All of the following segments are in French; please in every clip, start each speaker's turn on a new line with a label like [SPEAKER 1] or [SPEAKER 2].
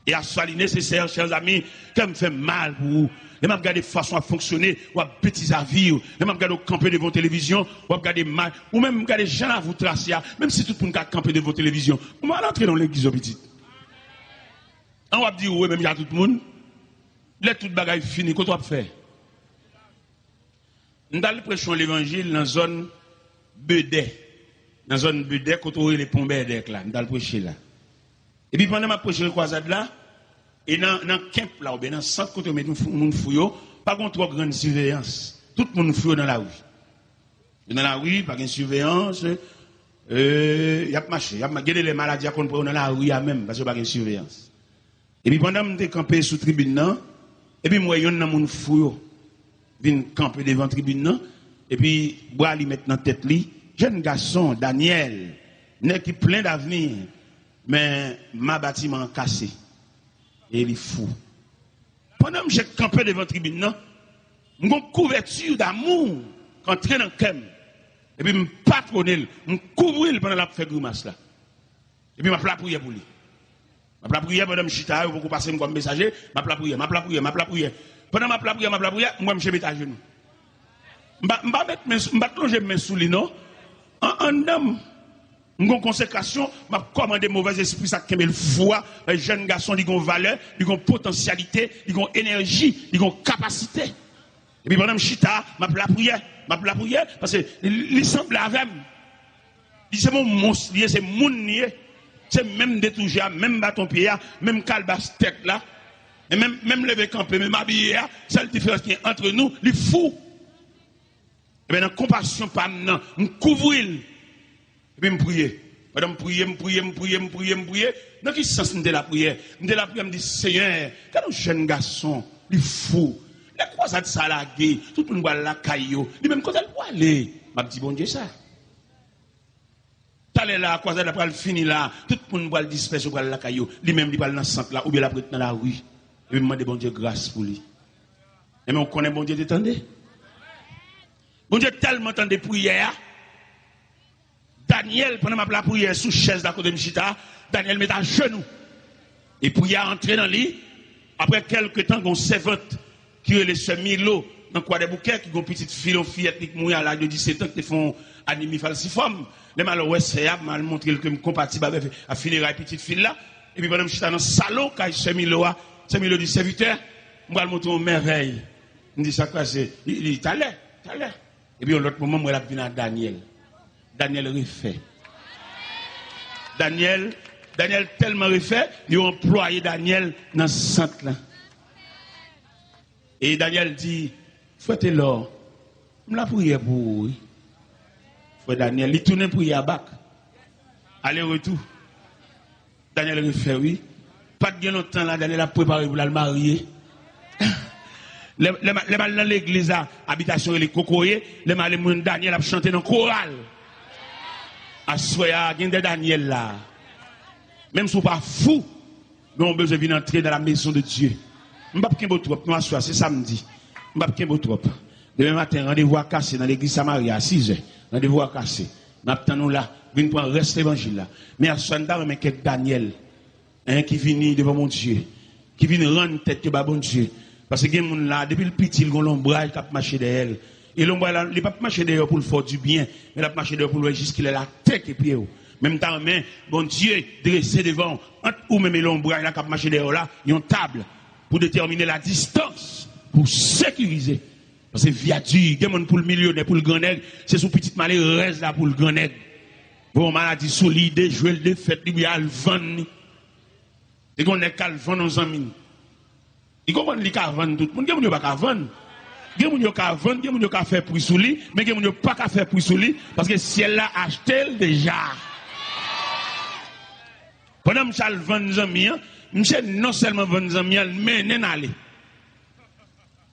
[SPEAKER 1] Et à ce nécessaire, chers amis, que me fait mal pour vous. Et m'a regardé façon à fonctionner, ou à bêtises à vivre, et m'a regardé camper devant la télévision, ou à regarder mal, ou même regarder gens à vous tracer, même si tout le monde a campé devant la télévision. On va rentrer dans l'église au petit. On va dire, oui, même il y a tout le monde. Là, tout le bagage fini, qu'est-ce qu'on va faire? Nous allons prêcher l'évangile dans la zone Bedé. Dans la zone Bedé, quand on a les ponts Bedé, là, nous allons prêcher là. Et puis pendant ma prêcher le croisade là, et dans le camp là, ou bien dans le centre, quand on met tout le monde fouillot, pas contre trop grande surveillance. Tout le monde fouillot dans la rue. Dans la rue, pas de surveillance. Il y a marché. Il y a les maladies qu'on prend dans la rue même, parce qu'il n'y a pas de surveillance. Et puis pendant que je campé sous tribune, et puis moi, il y a un monde fouillot. Vient camper devant la tribune, et puis, bois lui mettre dans la tête, jeune garçon, Daniel, n'est qui plein d'avenir, mais ma bâtiment cassé. Et il est fou. Pendant que j'ai campé devant la tribune, j'ai une couverture d'amour, qu'entrer dans le cœur, et puis je patronne, je couvre pendant la fait grimace là. Et puis je m'appelle prière pour lui. Je m'appelle prière pendant que je suis là, pour passer comme messager, je m'appelle prière. Pendant ma prière, moi je mets à genoux. Je vais plonger mes sous les noms. En homme, une consécration, je vais commander mauvais esprit, ça qui le foie. Les jeunes garçons, ils ont valeur, ils ont potentialité, ils ont énergie, ils ont capacité. Et puis pendant que je suis là, je m'appelle prière, parce que il semble avec moi. C'est mon monstre, c'est mon nier. C'est même détouché, même bâton pied, même calebasse tête là. Et même lever campé, même habillé, seule différence qui est entre nous, les fous. Et bien, dans la compassion, pas maintenant, je couvre. Et puis, je prie. Madame, je prie. Dans quel sens de la prière? De la prière, je me dis, Seigneur, quand un jeune garçon, les fous, les croisades salagées, tout le monde va la caillou, lui même quand elle va aller, je me dis, bon Dieu, ça. T'allais là, croisade après le fini là, tout le monde va le disperser, va la caillou, lui même, il va dans le centre là, ou bien la prête dans la rue. Et puis, je demande bon Dieu grâce pour lui. Et mais on connaît bon Dieu t'étendez. Bon Dieu tellement tant de prières. Daniel, pendant ma prière sous chaise d'à côté de Michita, Daniel met à genoux. Et puis il a entré dans le lit. Après quelques temps, on servante qui est le semi-lot dans quoi des bouquets, qui ont une petite fillette qui mouille à l'âge de 17 ans, qui font anémie falciforme. Les malheureux, c'est mal montré que je suis compatible avec la funéraille petite fille là. Et puis pendant que je suis dans le salon, quand je suis semi-lot, semi-lot du serviteur, je vais le montrer une merveille. Je dis ça quoi, c'est. Il dit, t'allais. Et puis, l'autre moment, moi, je suis à Daniel. Daniel refait. Daniel tellement refait, il a employé Daniel dans ce centre-là. Et Daniel dit, fouettez l'or. Je l'ai prié pour vous. Frère Daniel, il tourne pour y abac. Aller-retour. Daniel refait, oui. Pas de bien longtemps là, Daniel a préparé pour le marier. Les mal dans l'église, habitation et les cocoyers, les mal Daniel a chanté dans le choral. À soya, il y a des Daniel là. Même si vous pas fou, nous avons besoin de venir entrer dans la maison de Dieu. Je ne vais pas trop, nous asseoir, c'est samedi. Je ne vais pas trop. Demain matin, rendez-vous à casser dans l'église Samaria à 6h. Rendez-vous à casser. Nous attendons là, venez prendre reste l'évangile là. Mais à ce moment-là, mais quelques Daniel, qui vient devant mon Dieu, qui vient rendre tête que bon Dieu. Parce que les gens là, depuis le petit, ils ont l'ombrage qui a marché derrière. Et l'ombrage là, il n'a pas marché derrière pour le faire du bien, mais il a marché derrière pour le juste qu'il ait la tête et pied. Même temps, mais bon Dieu, dressé devant, ou même l'ombrage là qui a marché derrière là, il y a une table pour déterminer la distance, pour sécuriser. Parce que viature, il y a pour le millionnaire, pour le grand nègre, c'est sous petite malheureuse là pour le grand nègre. Bon, maladie solide, jouer le défaite, il y a le vent. Et qu'on est qu'à le vent nos amis. Il comprend qu'il y a vendre tout le monde, il n'y a pas qu'à vendre. Il y a qu'à vendre, il y a qu'à faire prix sous lui, mais il n'y a pas qu'à faire prix sous lui, parce que si elle l'a acheté déjà. Pendant que je vends des amis, je non seulement vendre des amis, mais je aller.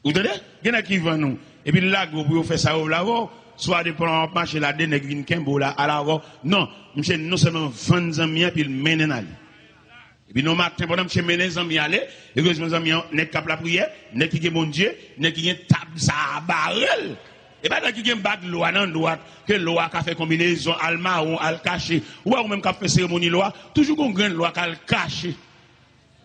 [SPEAKER 1] Vous entendez? Il y en a qui vendent nous. Et puis là, vous faites ça au lavo, soit de prendre un marché là, des nègres qui viennent là, à l'avant. Non, je non seulement vendre des amis, puis mène aller. Et puis, nos matins, pendant que je mène les amis aller, et que mes amis n'est qu'à la prière, n'est qui est mon Dieu, n'est qui est table, ça, barrel. Et pas qui est bague loi, non, droite, que loi qui fait combinaison, alma ou al caché, ou même qui fait cérémonie loi, toujours qu'on gagne loi qui caché.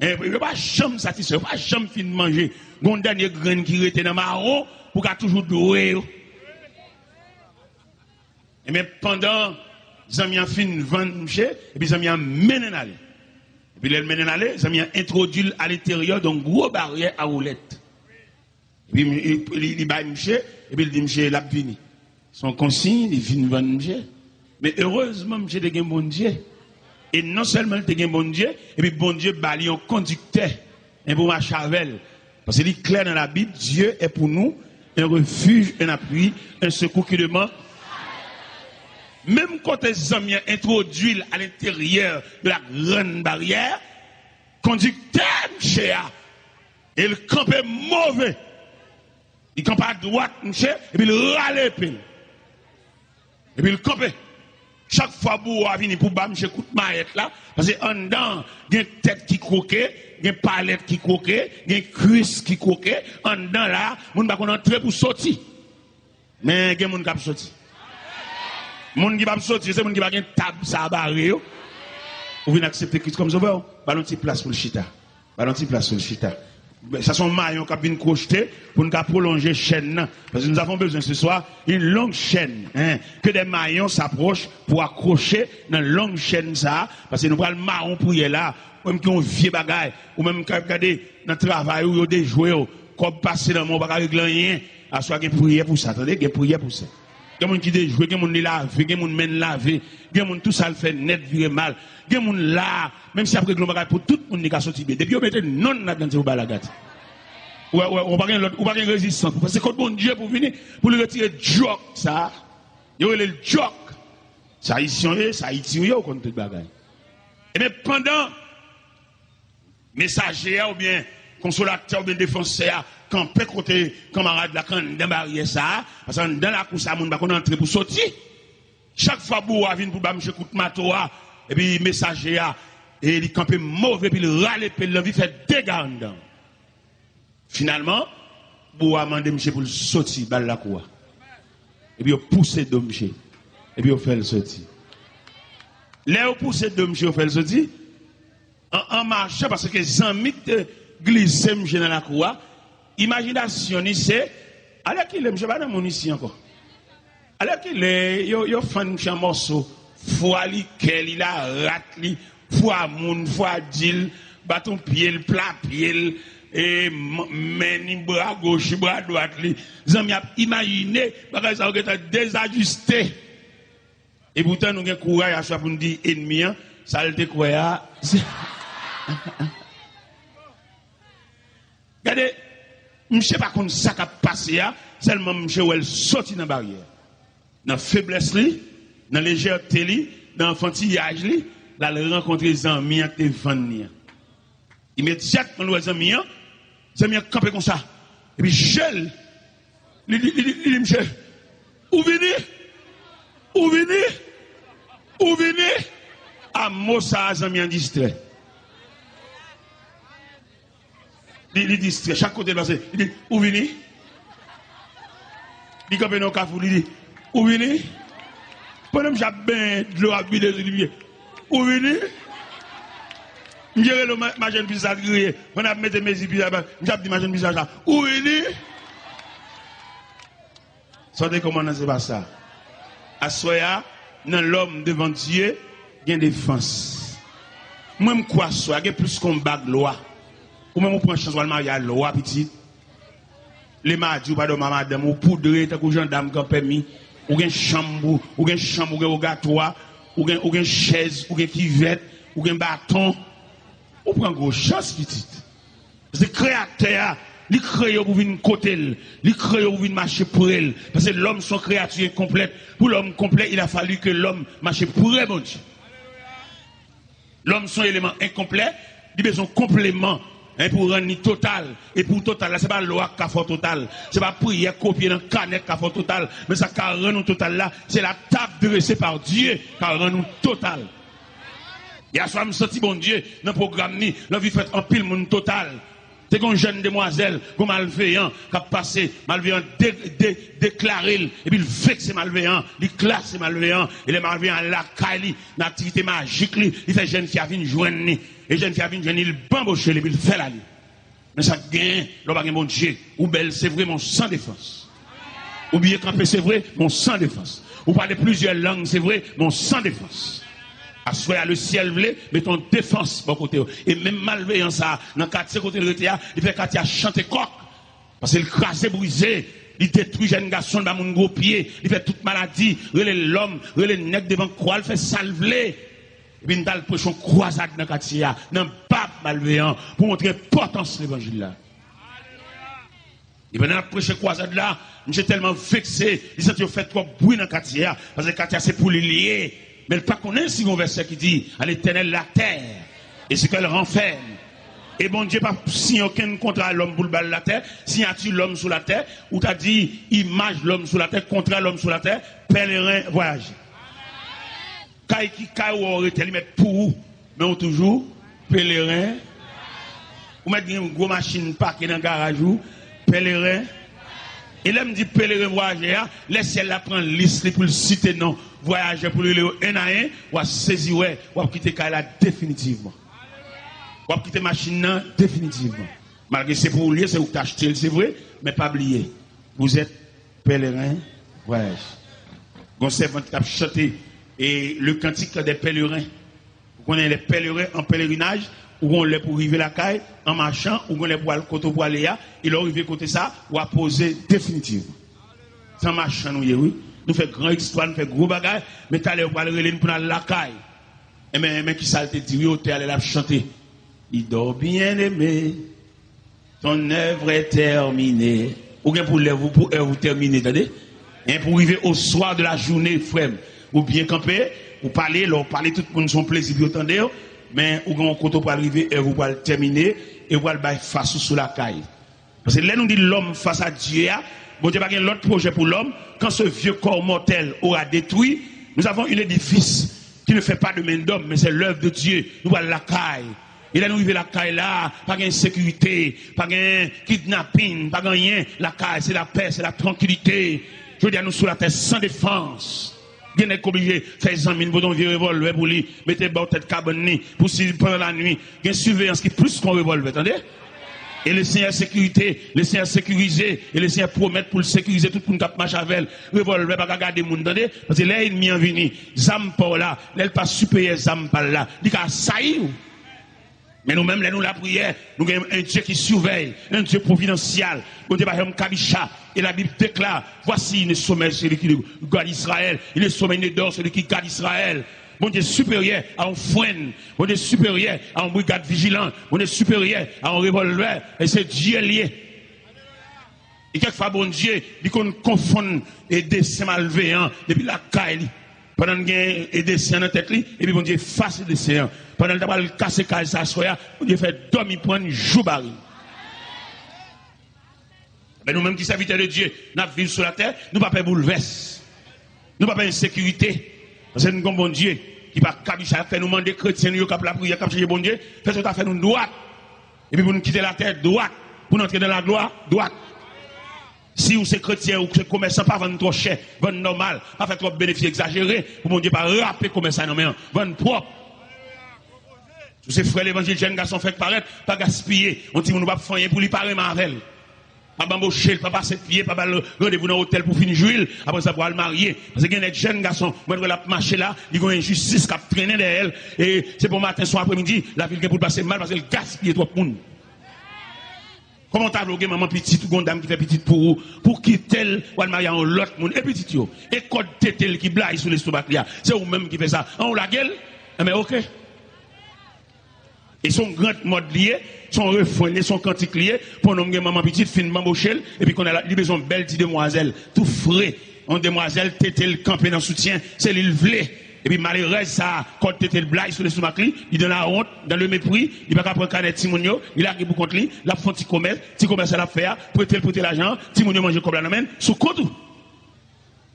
[SPEAKER 1] Il ne pas jamais satisfait, pas jamais fin de manger. Gon dernier grain qui était dans marron pour qu'a toujours doué. Et mais pendant zami a fin vendre monsieur et puis zami a menen aller. Et puis les menen aller, zami a introduit à l'intérieur d'un gros barrière à roulette. Et puis il baille monsieur et puis il dit monsieur l'a vini. Son consigne, il vient vendre monsieur. Mais heureusement monsieur de gen bon Dieu. Et non seulement il te bon Dieu, et puis bon Dieu bali un conducteur, un bon chavel. Parce qu'il est clair dans la Bible, Dieu est pour nous un refuge, un appui, un secours qui demande. Même quand les hommes introduits à l'intérieur de la grande barrière, conducteur, monsieur, il campe mauvais. Il campe à droite, monsieur, et puis il râle et puis il campe. Chaque fois que vous venez pour bam, je coûte maillette là, parce que en dedans, il y a une tête qui croquait, il y a une palette qui croquait, il y a une cuisse qui croquait, en dedans là, on ne va pas entrer pour sortir. Mais il y a des gens qui peuvent sortir. Les gens qui peuvent sortir, c'est les gens qui peuvent une table, ça barré. Vous venez accepter Christ comme ça, ballon de place pour le chita. Ballon de place pour le chita. Ça sont maillons qui viennent crocheter pour nous prolonger la chaîne. Parce que nous avons besoin ce soir d'une longue chaîne. Que des maillons s'approchent pour accrocher dans une longue chaîne ça. Parce que nous prenons le marron pour y aller là. Ou même qui ont vieux bagaille. Ou même qui ont regardé dans le travail où ils ont des jouets. Comme passer dans mon bagage rien. À soit qu'il y ait prière pour ça. Attendez, il y a prière pour ça. Il y a des gens qui déjouent, il y a des gens qui lavent, il y a des gens qui mènent laver, il y a des gens qui tout ça le fait net, virer mal. Il y a des gens là, même si après le pour tout le monde qui a sorti. Depuis, on mette non là-dedans, c'est au balagate. On va pas de résistance. Parce que quand bon Dieu pour venir, pour le retirer joke, ça, il y a le joke. Ça, ça, il y a contre tout bagaille. Et bien, pendant, messager ou bien, consolateur ou bien défenseur, quand peut côté camarade là, quand dans barrière ça, parce que dans la course, on va entrer pour sortir. Chaque fois que vous venez pour bâcher coup de matoa, et puis messager, et il campe mauvais, puis il râle, puis il fait dégâts dedans. Finalement, vous avez demandé monsieur pour le sortir, balle la cour. Et puis vous poussez de monsieur. Et puis vous faites le sortir. Là, vous poussez de monsieur, vous faites le sortir. En marchant, parce que les amis de glisser monsieur dans la cour, imagination, c'est, alors qu'il est, monsieur, pas dans mon ici encore. Alors qu'il est, il fait monsieur un morceau, foi li, quel, il a rat li, foi moun, foi dil, bâton pied, le plat pied, et meni bras gauche, bras droite, les amis imaginé, parce que ça va être désajusté. Et pourtant, nous avons courage à chaque pour nous dire ennemi, ça le découvert. Regardez, je ne sais pas comment ça a passé, seulement je sais sorti dans la barrière. Dans la faiblesse, dans la légèreté, dans l'enfantillage, là, il rencontre les amis qui te vendent. Immédiatement, les amis campé comme ça. Et puis, gel. Il dit, monsieur, où venez? Où venez? Où venez? À Mossa, les amis en distrait. Il distrait. Chaque côté, il dit, où venez? Il campé dans le cafou, il dit, où venez? Pendant que j'ai bien de l'eau à bider, il dit, où venez? Je dirais ma jeune visage grillé. On a mis mes yeux là-bas. Je dis ma jeune visage là. Où est il? Sortez comment c'est pas ça. À soya, dans l'homme devant Dieu, il y a une défense. Même quoi soya, il y a plus qu'on bague loi. Ou même on prend chance de marier à loi petit. Les mardis ou pas de madame ou poudre, tant que gendarme qui a permis. Ou une chambre, ou une chambre, ou un gâteau, ou une chaise, ou une kivette, ou un bâton. On prend une grosse chance, petite. Parce que le créateur, il crée pour venir côté, il crée pour venir marcher pour elle. Parce que l'homme, son créature est complète. Pour l'homme complet, il a fallu que l'homme marche pour elle, mon Dieu. L'homme, son élément incomplet, il a besoin de complément pour rendre total. Et pour total, ce n'est pas loi qui a fait total. Ce n'est pas prière copier dans le canette qui a fait total. Mais ça qui a rendu total là, c'est la table dressée par Dieu qui a rendu total. Il y a soit me senti bon Dieu dans le programme ni l'envie fait en pile monde total C'est qu'une jeune demoiselle, comme malveillant, qui a passé, malveillant, déclaré, et puis il vexe malveillant, il classe malveillant, et les malveillants, la caille, l'activité magique, il fait jeune fille à venir joindre, et jeune fille à venir joindre, il bamboche, et puis il fait la nuit. Mais ça gagne, l'homme a mon Dieu, ou belle, c'est vrai, mon sans défense. Ou bien camper, c'est vrai, mon sans défense. Ou parler plusieurs langues, c'est vrai, mon sans défense. Assoyez le ciel vle, mettons défense bon côté. Et même malveillant ça, dans le quartier côté de l'ETA, il fait quartier à chanter coq. Parce qu'il crase brisé, il détruit jeune garçon dans mon gros pied, il fait toute maladie, relève l'homme, relève le nec devant croix, il fait salveler. Et puis, nous allons prêcher une croisade dans le quartier, dans le pape malveillant, pour montrer l'importance de l'évangile là. Et pendant la prêcher croisade là, j'ai tellement vexé, il s'est fait trop bruit dans le quartier, parce que le quartier c'est pour les lier. Mais le pas connaît si un verset qui dit à l'éternel la terre et ce qu'elle renferme. Et bon Dieu pas signé aucun contrat à l'homme pour le bal la terre, signature l'homme sur la terre, ou t'as dit image l'homme sur la terre, contrat l'homme sur la terre, pèlerin voyage. Kai qui kai ou aurait tel mettre pour mais on toujours pèlerin. Ou mettre une grosse machine parquée dans le garage ou pèlerin. Et là, me dit pèlerin voyageur, laissez la prendre liste pour le citer non voyageur pour le un à un, ou à saisir, ou à quitter Kaila définitivement. Ou à quitter machine définitivement. Malgré c'est pour lier, c'est où t'acheter, c'est vrai, mais pas oublier. Vous êtes pèlerin voyage. Vous servant qui a chanté et le cantique des pèlerins. Vous connaissez les pèlerins en pèlerinage. Ou on l'est pour arriver la caille, en marchant, ou on l'est pour aller côté pour aller là, il a arrivé côté ça, ou à poser définitivement. Sans marchant, nous, oui. Nous faisons grande histoire, nous faisons gros bagages, mais t'as l'air pour aller pour aller la caille. Et mais qui ça te dit, oui, t'es allé la chanter. Il dort bien aimé, ton œuvre est terminée. Ou bien pour vous terminer, attendez? Et pour arriver au soir de la journée, frère, ou bien camper, ou parler, tout le monde son plaisir, vous entendez? Mais ou on compte pour arriver et vous allez terminer et vous allez face sous la caille. Parce que là nous dit l'homme face à Dieu, bon Dieu pas l'autre projet pour l'homme. Quand ce vieux corps mortel aura détruit, nous avons un édifice qui ne fait pas de main d'homme, mais c'est l'œuvre de Dieu. Nous allons la caille. Et là nous arrivons la caille là, pas de sécurité, pas de kidnapping, pas de rien. La caille c'est la paix, c'est la tranquillité. Je veux dire nous sur la terre sans défense. Vous êtes obligé de faire des amis, vous avez un revolver pour lui, mettez votre tête cabane pour si pendant la nuit, il y a une surveillance qui est plus qu'un revolver, attendez? Et le Seigneur sécurité, le Seigneur sécurisé, et le Seigneur promet pour le sécuriser tout le monde qui marche avec elle, revolver, pas garder les gens, attendez? Parce que là, il m'y en venu, Zam pas là, là, il pas supérieur Zam pas là, il a sailli. Mais nous-mêmes, là, nous la prière, nous avons un Dieu qui surveille, un Dieu providentiel. Nous avons un Kabisha. Et la Bible déclare, voici le sommet celui qui garde Israël. Il est sommet d'or celui qui garde Israël. Mon Dieu supérieur à un frein. Mon Dieu supérieur à un brigade vigilant. Mon Dieu supérieur à un revolver. Et c'est Dieu lié. Et quelquefois, bon Dieu, il confond et dessin malveillant depuis la caille. Pendant qu'il y a des séants dans la tête, et puis bon Dieu face des séants. Pendant qu'il a cassé caille sa soya, bon Dieu fait dormir prendre jour baril. Mais nous-mêmes qui serviteurs de Dieu, nous vivons sur la terre, nous ne pouvons pas bouleverser. Nous ne pouvons pas insécurité. Parce que nous avons bon Dieu qui va cabicher, fait nous demander chrétiens, nous avons la prière, comme chercher bon Dieu, fait ce que fait nous droite. Et puis pour nous quitter la terre, droite. Pour nous entrer dans la gloire, droite. Si vous êtes chrétien ou que commerçant, pas vendre trop cher, vendre normal, pas faire trop de bénéfices exagérés, pour mon Dieu, pas rappeler commerçant, non, mais vendre propre. Tous ces frères l'évangile, jeunes garçons fait paraître, pas gaspiller. On dit, on ne va pas faire pour lui parler marvel. Pas bamboucher, pas passer de pied, pas rendez-vous dans l'hôtel pour finir jouer, après ça pour le marier. Parce qu'il y a des jeunes garçons, moi je la marcher là, ils ont une injustice qui a traîné derrière elle, et c'est pour matin, soir, après-midi, la ville qui est pour passer mal parce qu'elle gaspille trop de monde. Comment t'as bloqué maman petite ou une dame qui fait petite pour qui tel ou marier en l'autre monde et petit yo et code tel qui blague sur l'estomac là c'est vous même qui fait ça on la gueule mais OK et son grand mode lié son refrain son cantique lié pour nous maman petite fin mambochel et puis qu'on a besoin de belle petite demoiselle tout frais en demoiselle tétel camper dans soutien c'est l'île vlé. Et puis malheureusement, ça, quand tu étais le blague sur le stomac, il donne la honte, dans le mépris, il va pas prendre canet Timonio, il a pour contre lui, il a fait un petit commerce à la faire, prêter l'argent, Timonio mange comme la main, sous compte.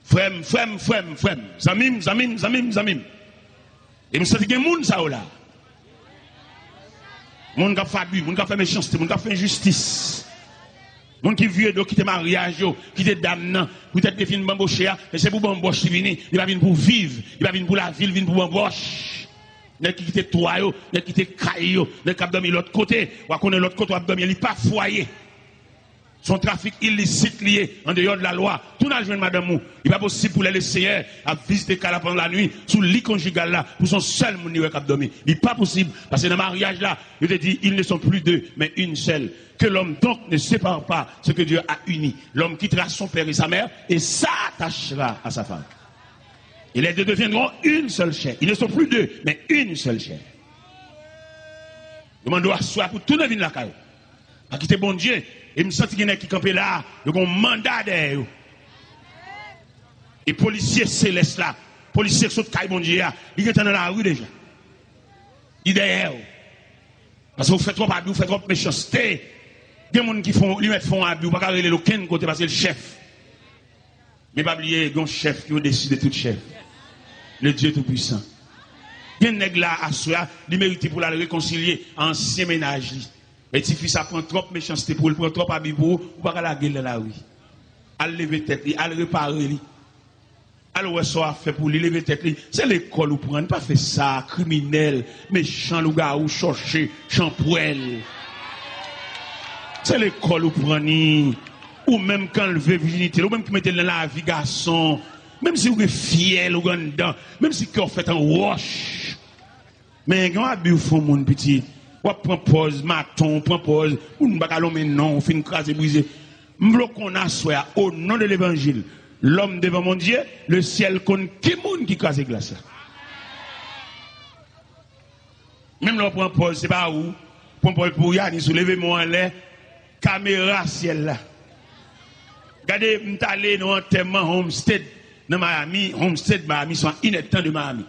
[SPEAKER 1] Frème. Zamim. Et me sens qu'il y a un monde ça là. Moun qui fait abus, moun qui fait méchanceté, moun qui fait injustice. Moun qui vieux qui te mariage, qui te dame, peut-être que fin bambocher, et c'est pour bamboche qui vient, il va venir pour vivre, il va venir pour la ville, il va venir pour bamboche. N'est qui quitte toi, n'est qui quitte caillou, n'est qui dormi l'autre côté, ou à connaître l'autre côté, ou à dormir, il pas foyer. Son trafic illicite lié en dehors de la loi. Tout n'a joué madame mou. Il n'est pas possible pour les laisser à visiter Kala pendant la nuit, sous le lit conjugal là, pour son seul moun qui a dormi. Il n'est pas possible, parce que dans le mariage là, je te dis, ils ne sont plus deux, mais une seule. Que l'homme donc ne sépare pas ce que Dieu a uni. L'homme quittera son père et sa mère et s'attachera à sa femme. Et les deux deviendront une seule chair. Ils ne sont plus deux, mais une seule chair. Je m'en dois asseoir pour tout le monde la caille. À quitter bon Dieu. Et me sens qu'il y en a qui campent là, ils ont un mandat derrière. Et policiers célestes là, policiers qui sont caille bon Dieu, ils sont dans la rue déjà. Ils sont derrière. Parce que vous faites trop abus, vous faites trop méchanceté. Il y a des gens qui font, lui font abus, vous ne pouvez pas aller aucun côté parce que le chef. Mais pas oublier, il y a un chef qui décide de tout chef. Le Dieu Tout-Puissant. Il y a un nègre là à soi, il mérite pour la réconcilier ancien ménage. Et si fils ça prend trop méchanceté pour le prendre trop abus pour ou pas la gueule dans la rue. Al lever tête, al réparer li. Al ouais ça fait pour lui lever tête li. C'est l'école ou prendre pas fait ça criminel, méchant ou gars ou chercher champoel. C'est l'école ou prendre ou même quand lever virginité, ou même qui mettait dans la vie garçon, même si vous êtes fiel ou dedans, même si vous fait un roche. Mais quand abus font mon petit ou prend pause, maton, prend pause, ou ne pas mais non, on finit craser, briser. M'blo qu'on a soit au nom de l'évangile, l'homme devant mon Dieu, le ciel compte qui moun qui crase glace. Même l'on prend pause, c'est pas où, prend pause pour Yannis, soulevez-moi en l'air, caméra ciel là. Regardez, m't'allé dans un enterrement Homestead, dans Miami, Homestead, Miami, sont inactants de Miami.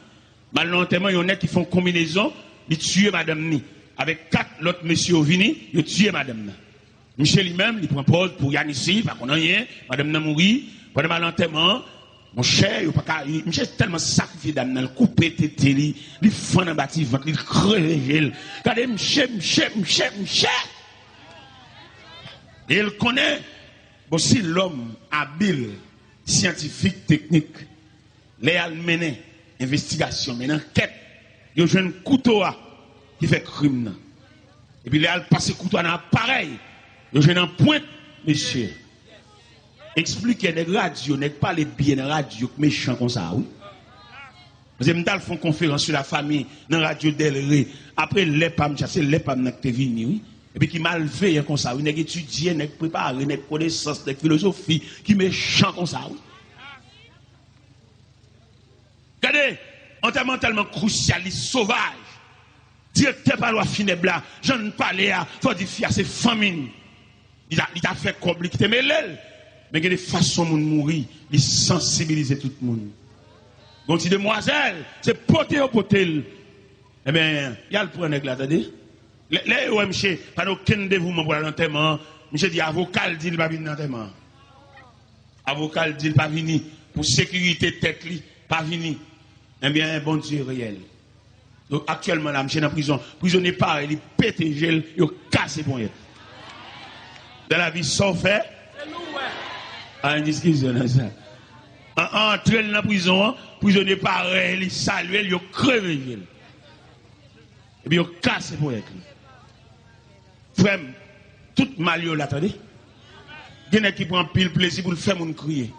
[SPEAKER 1] Maintenant, enterrement, il y en a qui font combinaison, ils tuent madame Ni. Avec 4 autres messieurs venus, ils tuent madame. Michel lui-même, il prend pause pour Yann ici, pas qu'on a rien, madame n'a mouru, pendant l'enterrement, mon cher, il pas Michel tellement sacrifié d'âme, il coupe tété, il fend dans bâtiment, il crève, regardez, Michel. Et il connaît, aussi l'homme habile, scientifique, technique, les mené investigation, mais enquête, il y a un couteau qui fait crime. Et puis, il a passé couteau dans l'appareil. Il y a un point, monsieur. Expliquez les radios, n'est pas les bien de radio méchants comme ça, oui. Vous avez fait une conférence sur la famille dans la radio d'Elré. Après, les PAM, c'est les PAM qui sont venus, oui. Et puis, qui mal fait comme ça, oui. N'est étudié, n'est préparé, n'est connaissance, n'est philosophie, qui méchant comme ça, oui. Regardez, enterrement tellement crucialiste, sauvage. Directeur par loi funèbre là, j'en parle là, faut dire fier c'est famine. Il a fait compliquer mais l'aile. Mais il y a des façons de mourir, il sensibilise tout le monde. Donc si demoiselle, c'est poter au potel. Eh bien, il y a le point là, attendez. Les OMC, pas aucun dévouement pour l'enterrement. Monsieur dit avocat dit il pas venir l'enterrement. Avocat dit il pas venir pour sécurité tête li, pas venir. Eh bien, bon Dieu réel. Donc actuellement là, monsieur dans la prison, prisonnier pas, il pète gel, il casse pour rien. Dans la vie sans fait. Ah, une discussion là ça. Entrer dans la prison, prisonnier pareil, il salue, il crève gel. Et puis il casse pour rien. Frère, tout mal là, attendez. Il y a qui prend pile plaisir pour le faire mon crier.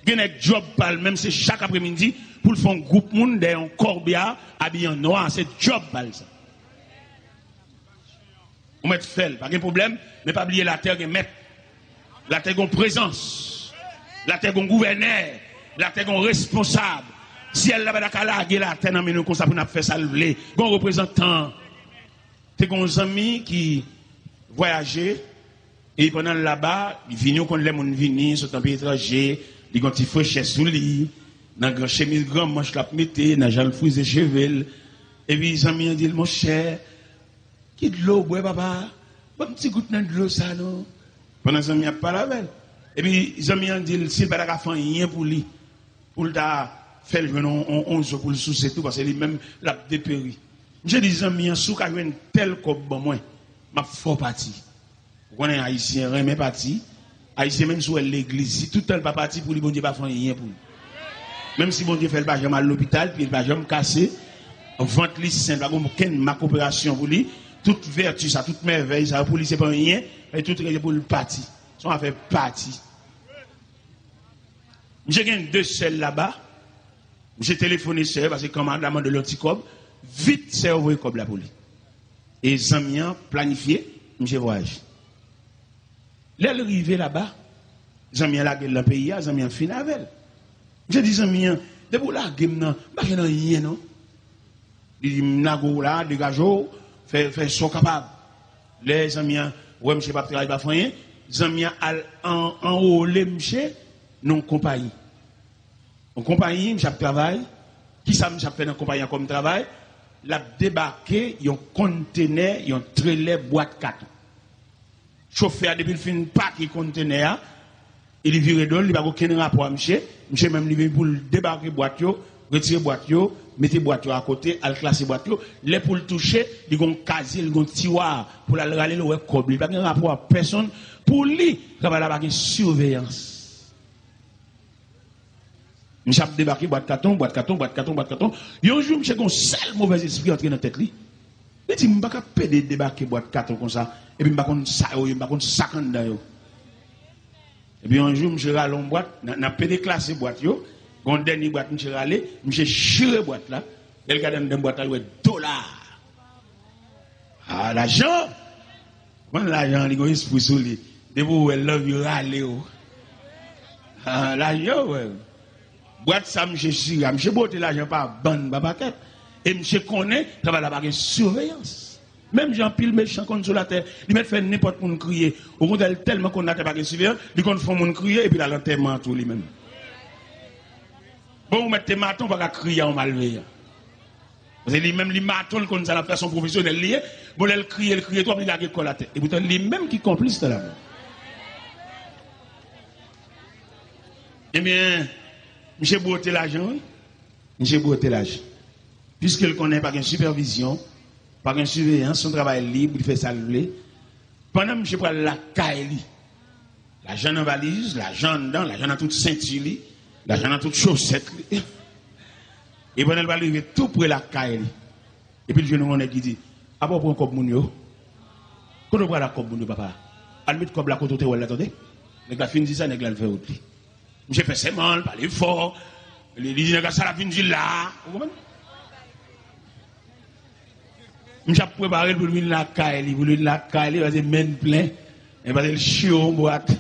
[SPEAKER 1] Il y a job pal, même c'est chaque après-midi, pour le faire un groupe monde derrière un corbia habillé en noir, c'est job pal ça. On met fait, pas de problème, mais pas oublier la terre est maître. La terre est présence. La terre est gouverneur. La terre est responsable. Si elle n'a pas de la terre, non, mais nous, comme ça, pour nous faire ça, un représentant. C'est un ami qui voyageait, et pendant là-bas, il vient, quand les gens viennent, sont un pays étranger, ils ont des fraîcheurs sous lui, dans une chemise grand manche la mettez, dans un fouille de cheveux. Et puis, les amis ont dit, mon cher, qui de l'eau, bois, papa, bon petit goutte de l'eau, ça, non? Pendant que les amis n'ont pas la belle. Et puis, les amis ont dit, s'il n'y a pas rien pour lui, pour le faire le 11 pour le soucier tout, parce que lui-même l'a dépéri. Je dis amis sous ka une tel comme bon moi m'a fort parti. Vous connaissez haïtien remet parti. Haïtien même sous l'église si tout tel pas parti pour lui bon Dieu pas faire rien pour lui. Même si bon Dieu fait le pas jamais à l'hôpital puis il pas jamais cassé vente li saint pas aucune ma coopération pour lui toute vertu ça toute merveille ça pour lui c'est pas rien et tout est pour le parti. Son affaire parti. J'ai gagné 2 selles là-bas. J'ai téléphoné c'est parce que commandement de l'anticob vite c'est envoyé comme la police. Et Zamian planifié, j'ai voyage. L'arrivée là-bas, Zamian la gueule dans le pays, Zamian fin avec. J'ai dit Zamian, de pour la gueule non, pas que rien non. Il dit nago là, dégageau, fait son capable. Les Zamian, ouais monsieur pas travailler pas rien, Zamian en haut les monsieur non compagnie. En compagnie, monsieur travail, qui ça monsieur fait dans compagnie comme travail? La débarqué, un conteneur, un trailer boîte 4. Chauffeur depuis le fin pas qui conteneur, il vire d'ol, il n'a aucun rapport à monsieur même il vient pour débarquer boîte yo, retirer boîte yo, mettre boîte yo à côté, al classer boîte yo, les pour le toucher, il gon casier, il gon tiroir pour la râler le cob, il pas un rapport à personne pour lui, ça va la surveillance. Monsieur a débarqué, boîte carton. Il y a un jour, monsieur a un seul mauvais esprit entré dans la tête. Il dit, je ne peux pas débarquer boîte carton comme ça. Et puis, je ne peux pas ça dedans. Et puis, un jour, monsieur a allé en boîte, n'a pas déclassé boîte. Quand dernier boîte, monsieur a allé, monsieur a chiré boîte là. Et le gars dans la boîte là, il a dollars. Ah, l'argent. Quand l'argent, il a un esprit sur lui. De vous, elle love you, râler. Ah, l'argent, ouais. Boîte ça, monsieur Sira, monsieur Bote l'argent pas bonne babaquette. Et monsieur connaît, ça va la baguette surveillance. Même Jean Pile méchant consolateur, il met fait n'importe quoi crier. Au contraire, tellement qu'on a baguette surveillance, il compte faire mon crier et puis la l'enterrement tout lui-même. Bon, vous mettez maton, pas crier en malveillant. Parce que lui-même, les matons, comme ça, la façon professionnelle liée, bon, elle crie, toi, il a la la tête. Et pourtant, lui-même qui complice de la mort. Eh bien, monsieur Bote l'argent, monsieur Bote l'argent. Puisqu'il connaît pas une supervision, pas une surveillance, son travail libre, il fait ça le pendant que monsieur prend la caille, l'argent en valise, l'argent dedans, l'argent dans toute ceinture, l'argent dans toute chaussette. Et pendant qu'il va arriver tout près la caille. Et puis le jeune homme qui dit, à part pour un cop mounio, quand on prend la cop mounio, papa, à mettre comme la côte où elle attendait, les gars finissent ça, les gars le fait autre. J'ai fait ses mal, parler fort. Il dit, ça la fin du là. Vous comprenez? J'ai préparé pour lui la caille, pour lui la caille, il va dire, mène plein. Il va dire, le chiot en boîte.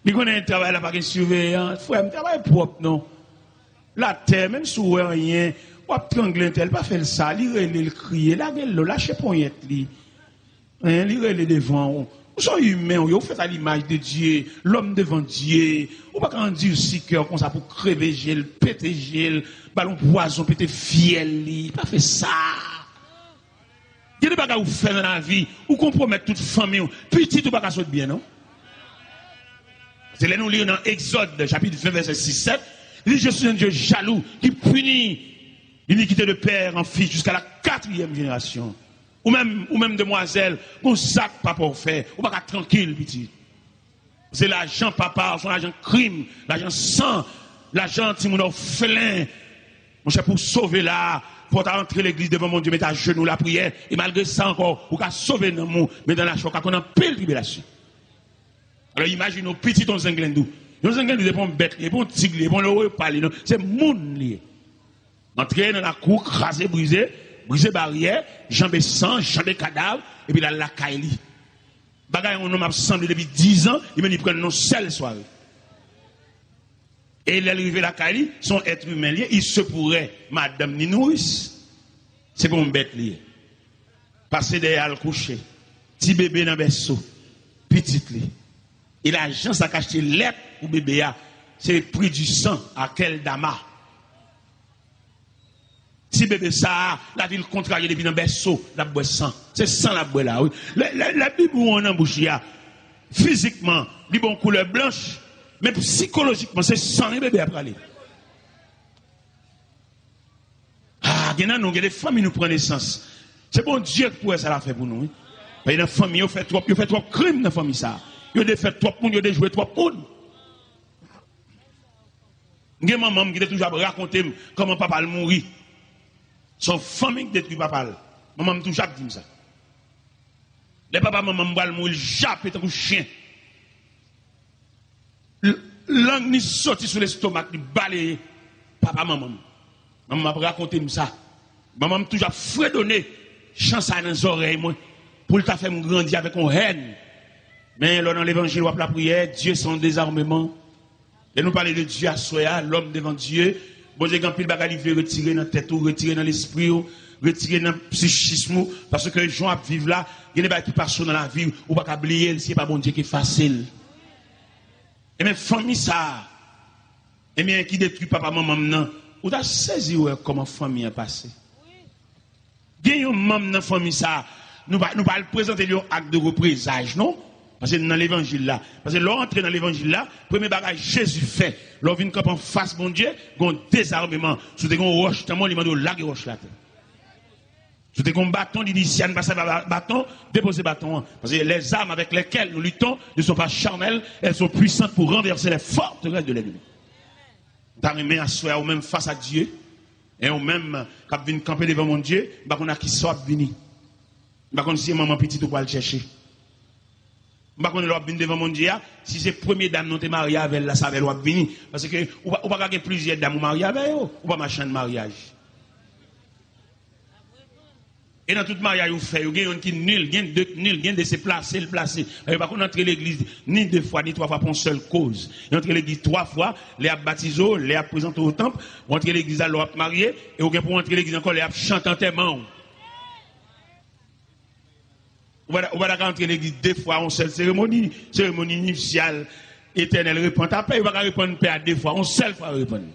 [SPEAKER 1] Il connaît un travail là, pas de surveillance. Frère, un travail propre, non. La terre, même si vous rien, ou trangler tel, pas faire ça, il crier, la gueule, lâchez poignette, il relève devant. Vous sont humains, vous faites à l'image de Dieu, l'homme devant Dieu. Vous ne pouvez pas dire si cœur comme ça pour crever gel, péter gel, ballon poison, péter fiel, pas fait ça. Il y a des bagages que vous faites dans la vie, vous compromettez toute famille, petit ou pas sauter bien, non? C'est là nous lisons dans Exode, chapitre 20, verset 6-7. Il dit, je suis un Dieu jaloux qui punit l'iniquité de père en fils jusqu'à la 4e génération. Ou même demoiselle, qu'on sac pas pour faire, ou pas tranquille, petit. C'est l'argent papa, son l'argent crime, l'argent sang, l'argent ti mon orphelin. Mon cher, pour sauver là, pour rentrer l'église devant mon Dieu, mettre à genoux la prière, et malgré ça encore, pour sauver dans mon, mais dans la choc, qu'on a pile tribulation. Alors imagine nos petits ton zinglendou. Nos zinglendou, c'est pas un bête, c'est pas un tigre, c'est pas un repas, c'est moun lié. Entrer dans la cour, craser, briser barrière, jambes sang, jambes cadavre, et puis la caille. Bagay on m'a semblé depuis 10 ans, il me prend une seule soirée. Et il est arrivé la caille, son être humain lié, il se pourrait, madame ni nourrice. C'est pour un bête lié. Passer derrière le coucher, petit bébé dans le berceau, petit lié. Et l'argent, ça cache l'être pour bébé, c'est le prix du sang à quel dama. Si bébé ça, la ville contrariée depuis dans le berceau, la boue sang. C'est sang la boue là, oui. La Bible où on embouche, physiquement, il bon couleur blanche, mais psychologiquement, c'est sang les bébés après aller. Ah, Ça, nous avons des familles, nous prenons naissance. C'est bon Dieu qui ça l'a fait pour nous. Mais dans la famille, ils fait trop crimes dans la famille. Ils ont fait trop de monde, ils ont joué trop de monde. Il y a maman qui a toujours raconté comment papa a mouru. Son famille qui détruit papa. Maman m'a toujours dit ça. Les papas, maman m'a mourir, jappé comme un chien. Langue ni sorti sur l'estomac, ni balayé. Papa, maman. Maman m'a raconté ça. Maman m'a toujours fredonné, chance dans les oreilles, moi, pour le faire grandir avec une haine. Mais là, dans l'évangile, la prière, Dieu son désarmement. Et nous parler de Dieu à soi, l'homme devant Dieu. Bon Dieu, quand il va retirer dans la tête, retirer dans l'esprit, retirer dans le psychisme, parce que les gens vivent là, il y a des gens qui passent dans la vie, ou pas oublier, c'est pas bon Dieu qui est facile. Et même famille ça, et bien qui détruit papa, maman, non, ou t'as saisi comment famille est passée. Il y a un membre dans la famille ça, nous va le présenter un acte de représage, non? Parce que dans l'évangile là, parce que l'entrée dans l'évangile là, premier bagage Jésus fait, l'on vient en face mon Dieu, un désarmement, sous des roches, tellement il m'a dit la roche là. Sous des bâtons, il dit si on passe bâton, déposer bâton. Parce que les armes avec lesquelles nous luttons ne sont pas charnelles, elles sont puissantes pour renverser les forteresses de l'ennemi. T'as remis à soi ou même face à Dieu, et ou même quand vient camper devant mon Dieu, bah on a qui soit venu. Bah on si maman petite ou pas le chercher. Bah on est venu devant mon Dieu, si c'est première dame non t'es marié avec la ça va venir parce que ou pas gagner plusieurs dames mariées avec ou pas machin de mariage. Et dans tout mariage vous fait, il y a un qui nul, il y a deux nul, il y a de se placer, le placer. Par contre entrer l'église ni 2 fois ni 3 fois pour une seule cause. Il entre l'église 3 fois, les a baptisé, les a présenté au temple, entrer l'église à l'autre marié et ou pour entrer l'église encore les a chanté enterrement. On va rentrer l'église 2 fois en seule cérémonie initiale, éternelle répond à paix, on va répondre paix à 2 fois, en seule fois répondre.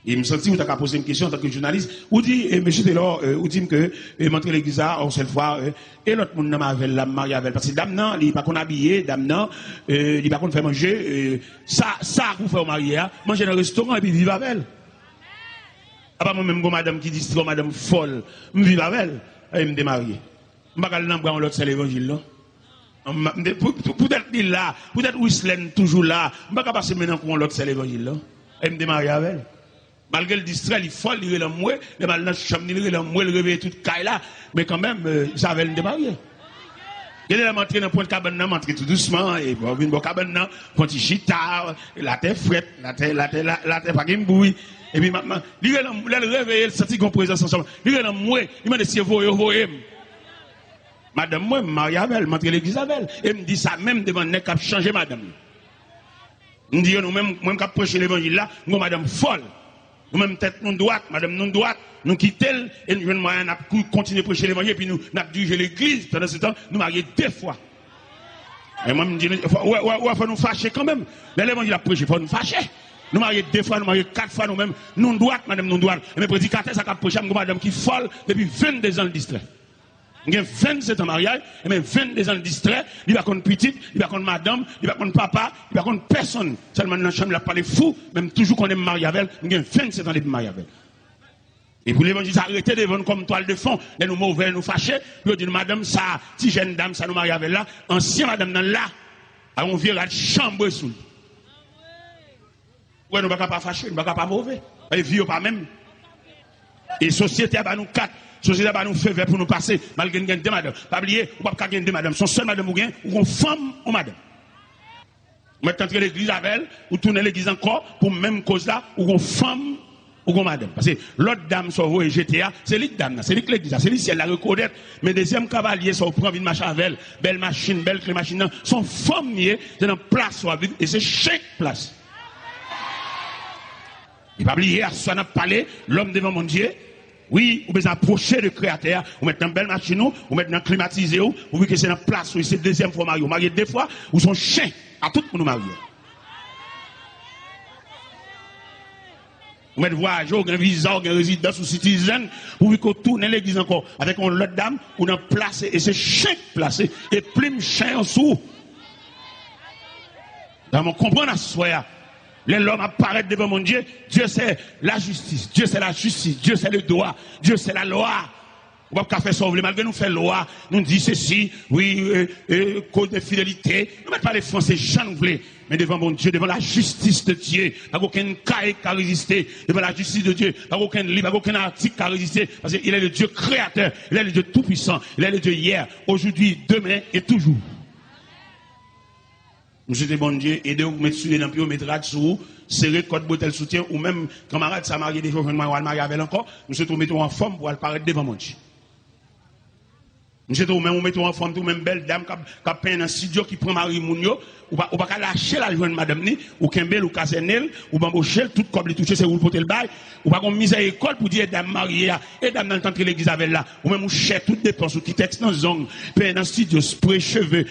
[SPEAKER 1] Et me senti, vous avez posé une question en tant que journaliste, vous dites, monsieur Taylor, vous dites que, m'entrer l'église en seule fois, et l'autre monde n'a pas la mariée avec, parce que dame non, il n'est pas qu'on habillé, dame non, il n'est pas qu'on fait manger, ça, vous faites au marié, manger dans le restaurant et puis vivre avec elle. Ah, pas moi-même, madame qui dit, c'est madame folle, je vis avec elle, et me démarier. Je ne vais pas l'embrouiller l'autre, c'est l'évangile, là. Peut-être il là, peut-être Whistlen toujours là, je ne vais pas passer maintenant pour l'autre, c'est l'évangile, là. Et me démarier avec elle. Malgré le distrait, il est folle, il est moué, il est dans la chambre, il est moué, il réveille toute caille là, mais quand même, ça avait le démarrer. Il est rentré dans le point de cabane, il est rentré tout doucement, et bon, il est cabane, point de chita, la terre frette, la terre pas de bruit, et puis maintenant, il est réveillé, il sent qu'on présence ensemble, il est moué, il m'a dit si vous voyez, madame, moi, Marie-Abel, je suis l'église Abel, et me dit ça même devant le nez qui a changé madame. Je dis, nous-mêmes, moi, qui prêché l'évangile là, nous, madame folle. Nous-mêmes, tête nous droite, madame nous droite, nous quittons, et nous venons à continuer à prêcher l'évangile, puis nous dirigé l'église. Pendant ce temps, nous marions 2 fois. Et moi, je me dis, il faut nous fâcher quand même. L'évangile a prêché, il faut nous fâcher. Nous marions 2 fois, nous marions 4 fois nous-mêmes. Nous droite, madame nous droite. Et mes prédicateurs, ça a prêché, madame qui folle depuis 22 ans de distrait. Il y a 27 ans de mariage, et même 22 ans de distrait, il va contre petite, il va contre madame, il va contre papa, il va contre personne. Seulement dans la chambre, il a parlé fou, même toujours qu'on aime marier avec elle, il y a 27 ans de mariage avec elle. Et pour l'évangile, arrêtez de vendre comme toile de fond, et nous mauvais, nous fâcher, puis on dit, madame, ça, si jeune dame, ça nous marie avec là, ancien madame, dans là, on vient à la chambre sous. Ouais, nous ne pouvons pas fâcher, nous ne pouvons pas mauvais. Et vieux pas même. Et société, à nous 4. Société va nous faire pour nous passer, malgré que nous avons madame. Pas oublier, ou pas gagner 2 madame. Son seul madame ou bien, ou une femme ou madame. Maintenant, entrer l'église avec elle, ou tourner l'église encore, pour même cause là, ou une femme ou une madame. Parce que l'autre dame, sur vous et GTA, c'est l'autre dame, c'est l'église, c'est l'église, elle la reconnaît. Mais deuxième cavalier, ça, vous prenez une machine avec elle, belle machine, belle clé machine, son femme, c'est dans place, et c'est chaque place. Il va oublier, à soi, n'a parlé, l'homme devant mon Dieu. Oui, vous pouvez approcher le créateur, vous mettez une belle machine, vous mettez un climatisé, vous voyez que c'est dans place, c'est la deuxième fois marié. Vous mariez 2 fois, vous sont chien à tout le monde marié. Vous mettez voyageur, un visa, un résidence ou citizen, vous voyez qu'on tourne l'église encore avec une autre dame, ou dans place, et c'est chien placé, et plume chien en dessous. Dans mon comprendre à soi, L'homme apparaît devant mon Dieu. Dieu c'est la justice. Dieu c'est la justice. Dieu c'est le droit. Dieu c'est la loi. On va pas faire ça, malgré nous faire loi, nous dit ceci, oui, code de fidélité. Nous ne mettons pas les Français, j'en voulais. Mais devant mon Dieu, devant la justice de Dieu, pas aucun cas qui a résisté. Devant la justice de Dieu, pas aucun livre, pas aucun article qui a résisté. Parce qu'il est le Dieu créateur, il est le Dieu tout-puissant, il est le Dieu hier, aujourd'hui, demain et toujours. Monsieur de bon Dieu, aidez-vous, mettre sur les lampions, mettre sous, serrer code bouteille soutien, ou même, camarade, ça marié des fois, je ne marié avec encore, monsieur, tout mettons en forme pour apparaître devant mon Dieu. Monsieur, tout même, on met en forme, tout même belle dame qui a peint dans un studio qui prend Marie Mounio, ou pas lâcher la jeune madame ni, ou Kembel, ou Casenel, ou Bambochel, tout comme les toucher, c'est où le poter le bail, ou pas qu'on mise à l'école pour dire dame mariée, et dame dans le temps que l'église avait là, ou même ou cher toutes dépenses, ou qui texte dans zone, peint dans studio, spray cheveux,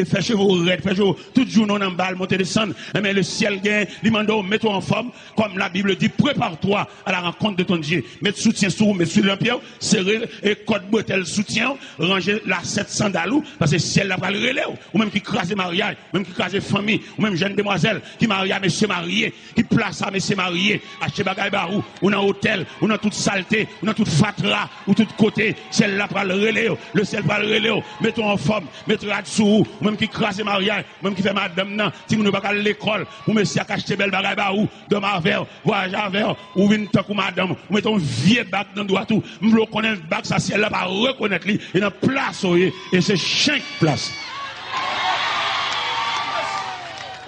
[SPEAKER 1] faire cheveux raides, faire cheveux, tout jour non en balle, monter descendre, mais le ciel gagne, l'imando, mets-toi en forme, comme la Bible dit, prépare-toi à la rencontre de ton Dieu, mets soutien sur, mets sur l'empire, serrer, et code bretelle soutien, ranger la 700 dalou, parce que ciel la va le relais, ou même qui crase mariage, même qui crase famille, ou même jeune demoiselle, qui marie à monsieur marié, qui place à monsieur marié, acheter bagay barou, ou dans hôtel, ou dans toute saleté, ou dans toute fatra, ou tout côté, ciel la va le relais, le ciel va le relais, mettons en forme, mettons là-dessous, ou même qui crase mariage, ou même qui fait madame nan, si vous ne pas à l'école, ou monsieur a acheté belle bagay barou, de ma verre, voyage à verre, ou vin tant ou madame, ou mettons vieux bac dans droit tout, m'lo connaît bac, ça ciel la va reconnaître lui, et dans place, et c'est chaque place.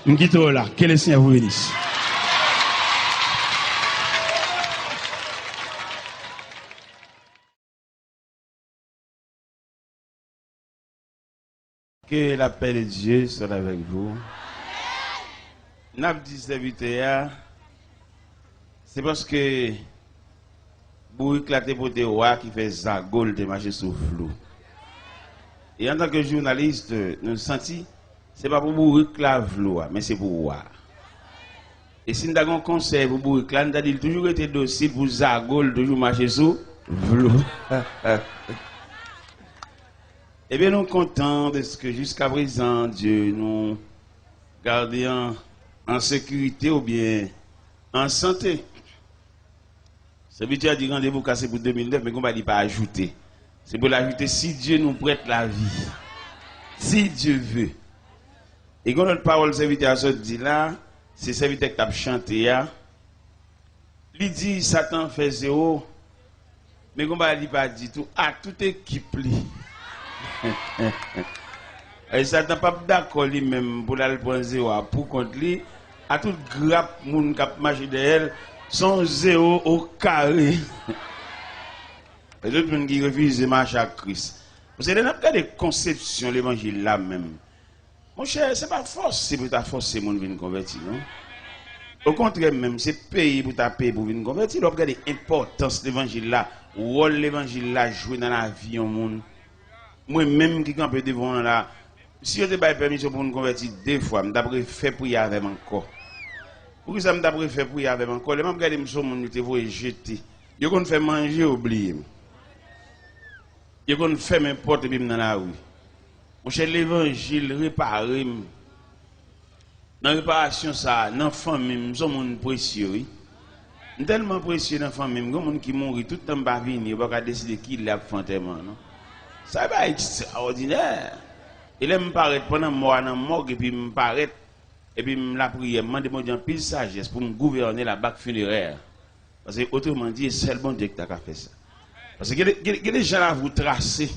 [SPEAKER 1] M'quitte là, que le Seigneur vous bénisse.
[SPEAKER 2] Que la paix de Dieu soit avec vous. N'a dit serviteur, c'est parce que vous éclatez pour des rois qui fait zagol de marcher sous flou. Et en tant que journaliste, nous senti, c'est pas pour vous réclamer l'eau, mais c'est pour voir. Et si nous avons un conseil pour vous réclamer, nous avons toujours été docile pour zagol, toujours marcher sous flou. Eh bien, nous sommes contents de ce que jusqu'à présent, Dieu nous garde en sécurité ou bien en santé. Ce but a dit rendez-vous cassé pour 2009, mais on va pas ajouter. C'est pour l'ajouter si Dieu nous prête la vie. Si Dieu veut. Et quand notre parole serviteur se dit là, c'est serviteur qui a chanté. Il dit Satan fait zéro, mais on va pas dire tout à toute équipe. Et Satan pas d'accord lui-même pour aller prendre zéro pour contre lui. À toute grappe moun qui a marché derrière, son zéro au carré. Et d'autres gens qui refusent de marcher à Christ. Vous savez, n'a pas de conception de l'évangile là même. Mon cher, ce n'est pas force pour ta forcer mon venir convertir, non? Au contraire même, c'est payer pour ta payer pour venir convertir. Il faut regarder l'importance de l'évangile là, rôle l'évangile là jouer dans la vie au monde. Moi-même qui campe devant là, si je n'ai pas permission pour nous convertir deux fois, je devrais faire prier avec encore. Pour ça, je devrais faire prier avec encore. Les gens regardent mes gens, ils vont jeter. Ils vont faire manger, oublier. Ils vont faire n'importe quoi dans la rue. Mon cher, l'évangile réparé. Dans la réparation, ça, dans la famille, nous sommes précieux. Tellement précieux dans la famille, nous sommes qui mourent tout le temps, ils ne vont pas décider qui l'a fait. Ça va être extraordinaire. Il me paraît pendant moi dans mort et puis me paraît et puis la prière me demande en pile sagesse pour me gouverner la bac funéraire. Parce que autrement dit, c'est le bon Dieu qui t'a fait ça. Parce que les gens là vous tracer.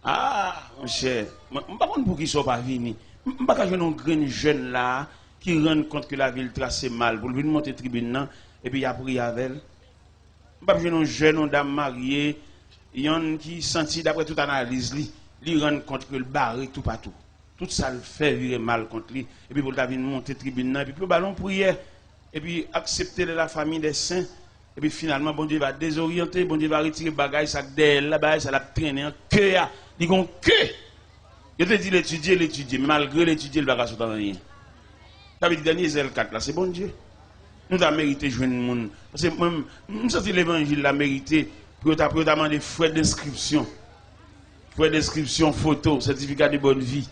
[SPEAKER 2] Ah, mon cher, je ne sais pas pour qui sont pas venus. Je ne sais pas quand je un jeune là qui rend compte que la ville trace mal pour venir monter tribune et puis il a prié avec elle. Je ne sais pas un jeune dame mariée. Il y a un qui sentit d'après toute analyse, il rend compte que le barré tout partout. Tout ça le fait virer mal contre lui. Et puis pour la monter tribune, et puis le ballon prière. Et puis accepter de la famille des saints. Et puis finalement, bon Dieu va désorienter, bon Dieu va retirer bagage, ça derrière là-bas, ça l'a traîné en cœur. Il dit que. Il te dit l'étudier, mais malgré l'étudier, il va pas sortir rien. Ça veut dire dernier Zèle 4 là, c'est bon Dieu. Nous avons mérité de jouer le monde. Parce que moi, nous sommes l'évangile l'a mérité. Pour demander frais d'inscription, photo, certificat de bonne vie.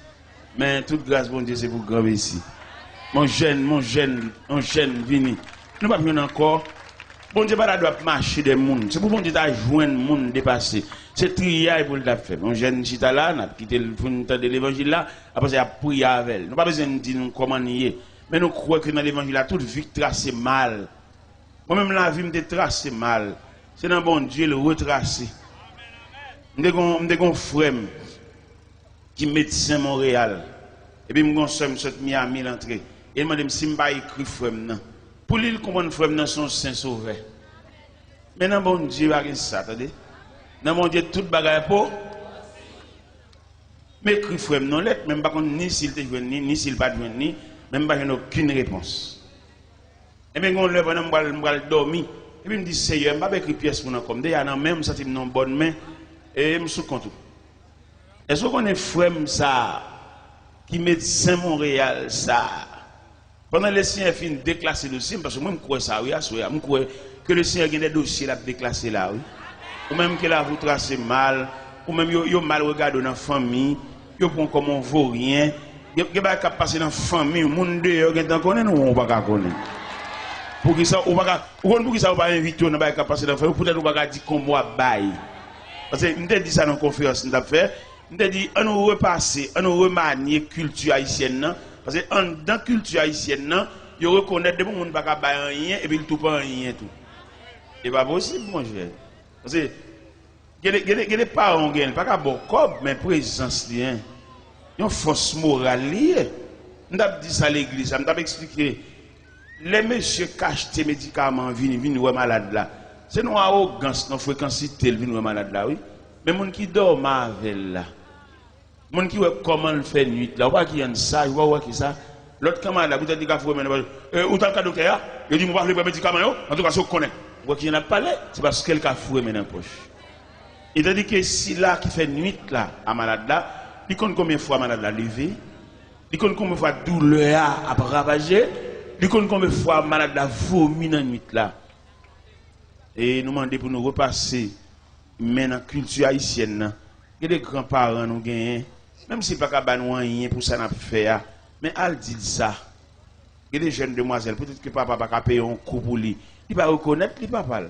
[SPEAKER 2] Mais toute grâce, bon Dieu, c'est pour grand ici. Mon jeune, vini. Nous pas venir encore. Bon Dieu pas doit marcher des monde. C'est pour bon Dieu t'a joindre monde dépassé. C'est trier pour le faire. Mon jeune chita là, n'a quitté le fond de l'évangile là, après ça a prié avec. Nous pas besoin de dire nous comment nier. Mais nous croyons que dans l'évangile là toute vie tracée mal. Moi-même la vie me tracée mal. C'est dans bon Dieu le retracer. M'dé frère qui médecin Montréal. Et puis m'gon soeur m'sot Miami l'entrée. Et m'a dit si m'pa écrit frère nan. Pour lui comprendre frère nan son saint sauveur. Maintenant bon Dieu va ça, attendez. Dans mon Dieu toute bagaille pour mais écrit frère non lettre même pas ni s'il te joint ni s'il pas joint ni même pas aucune réponse. Et bien on le pendant m'bral dormir et puis me dit Seigneur m'a pas écrit pièce pour nan comme déjà nan même ça non bonne main et me sous compte. Est-ce qu'on est frère ça qui médecin Montréal ça pendant le Seigneur fin déclasser le dossier parce que moi je crois ça oui je crois que le Seigneur a des dossiers là déclassé là oui ou même que là vous tracez mal ou même yo mal regardé dans famille yo prend comme on vaut rien yo pas capable passer dans famille monde dehors qui t'en connaît nous on pas connaître pour qui ça ou pas pour qui ça pas inviter on pas capable passer dans famille peut-être on pas dire comme moi bail parce que m'te dit ça dans conférence n'a fait m'te dit on nous repasser on nous remanier culture haïtienne parce que dans culture haïtienne yo reconnaître des monde pas capable rien et puis tout pas rien tout c'est pas possible mon cher parce que les parents gagnent pas qu'à bon corps mais présence lien une force morale liée on a dit ça à l'église on t'a expliqué les messieurs cachent tes médicaments viennent ouais malade là c'est nous arrogance non fréquencité viennent ouais malade là oui mais monde qui dort avec là monde qui ouais comment le fait nuit là pas qui y a ça ouais qui ça l'autre camarade là vous dit qu'a faut maintenant où t'as le docteur il dit moi pas les médicaments en tout cas ça connaît ouais qui en a parlé c'est parce qu'elle a foué maintenant poche. Il a dit que si là qui fait nuit là à malade là, il compte combien de fois malade là levé, il compte combien de fois douleur à ravager, il compte combien de fois malade là vomi dans nuit là. Et nous demandons pour nous repasser maintenant culture haïtienne. Il y a des grands-parents nous gagnent, même si pas capable nous rien pour ça n'a faire, mais elle dit ça. Il y a des jeunes demoiselles, peut-être que papa pas payer un coup pour lui, il va reconnaître les papa.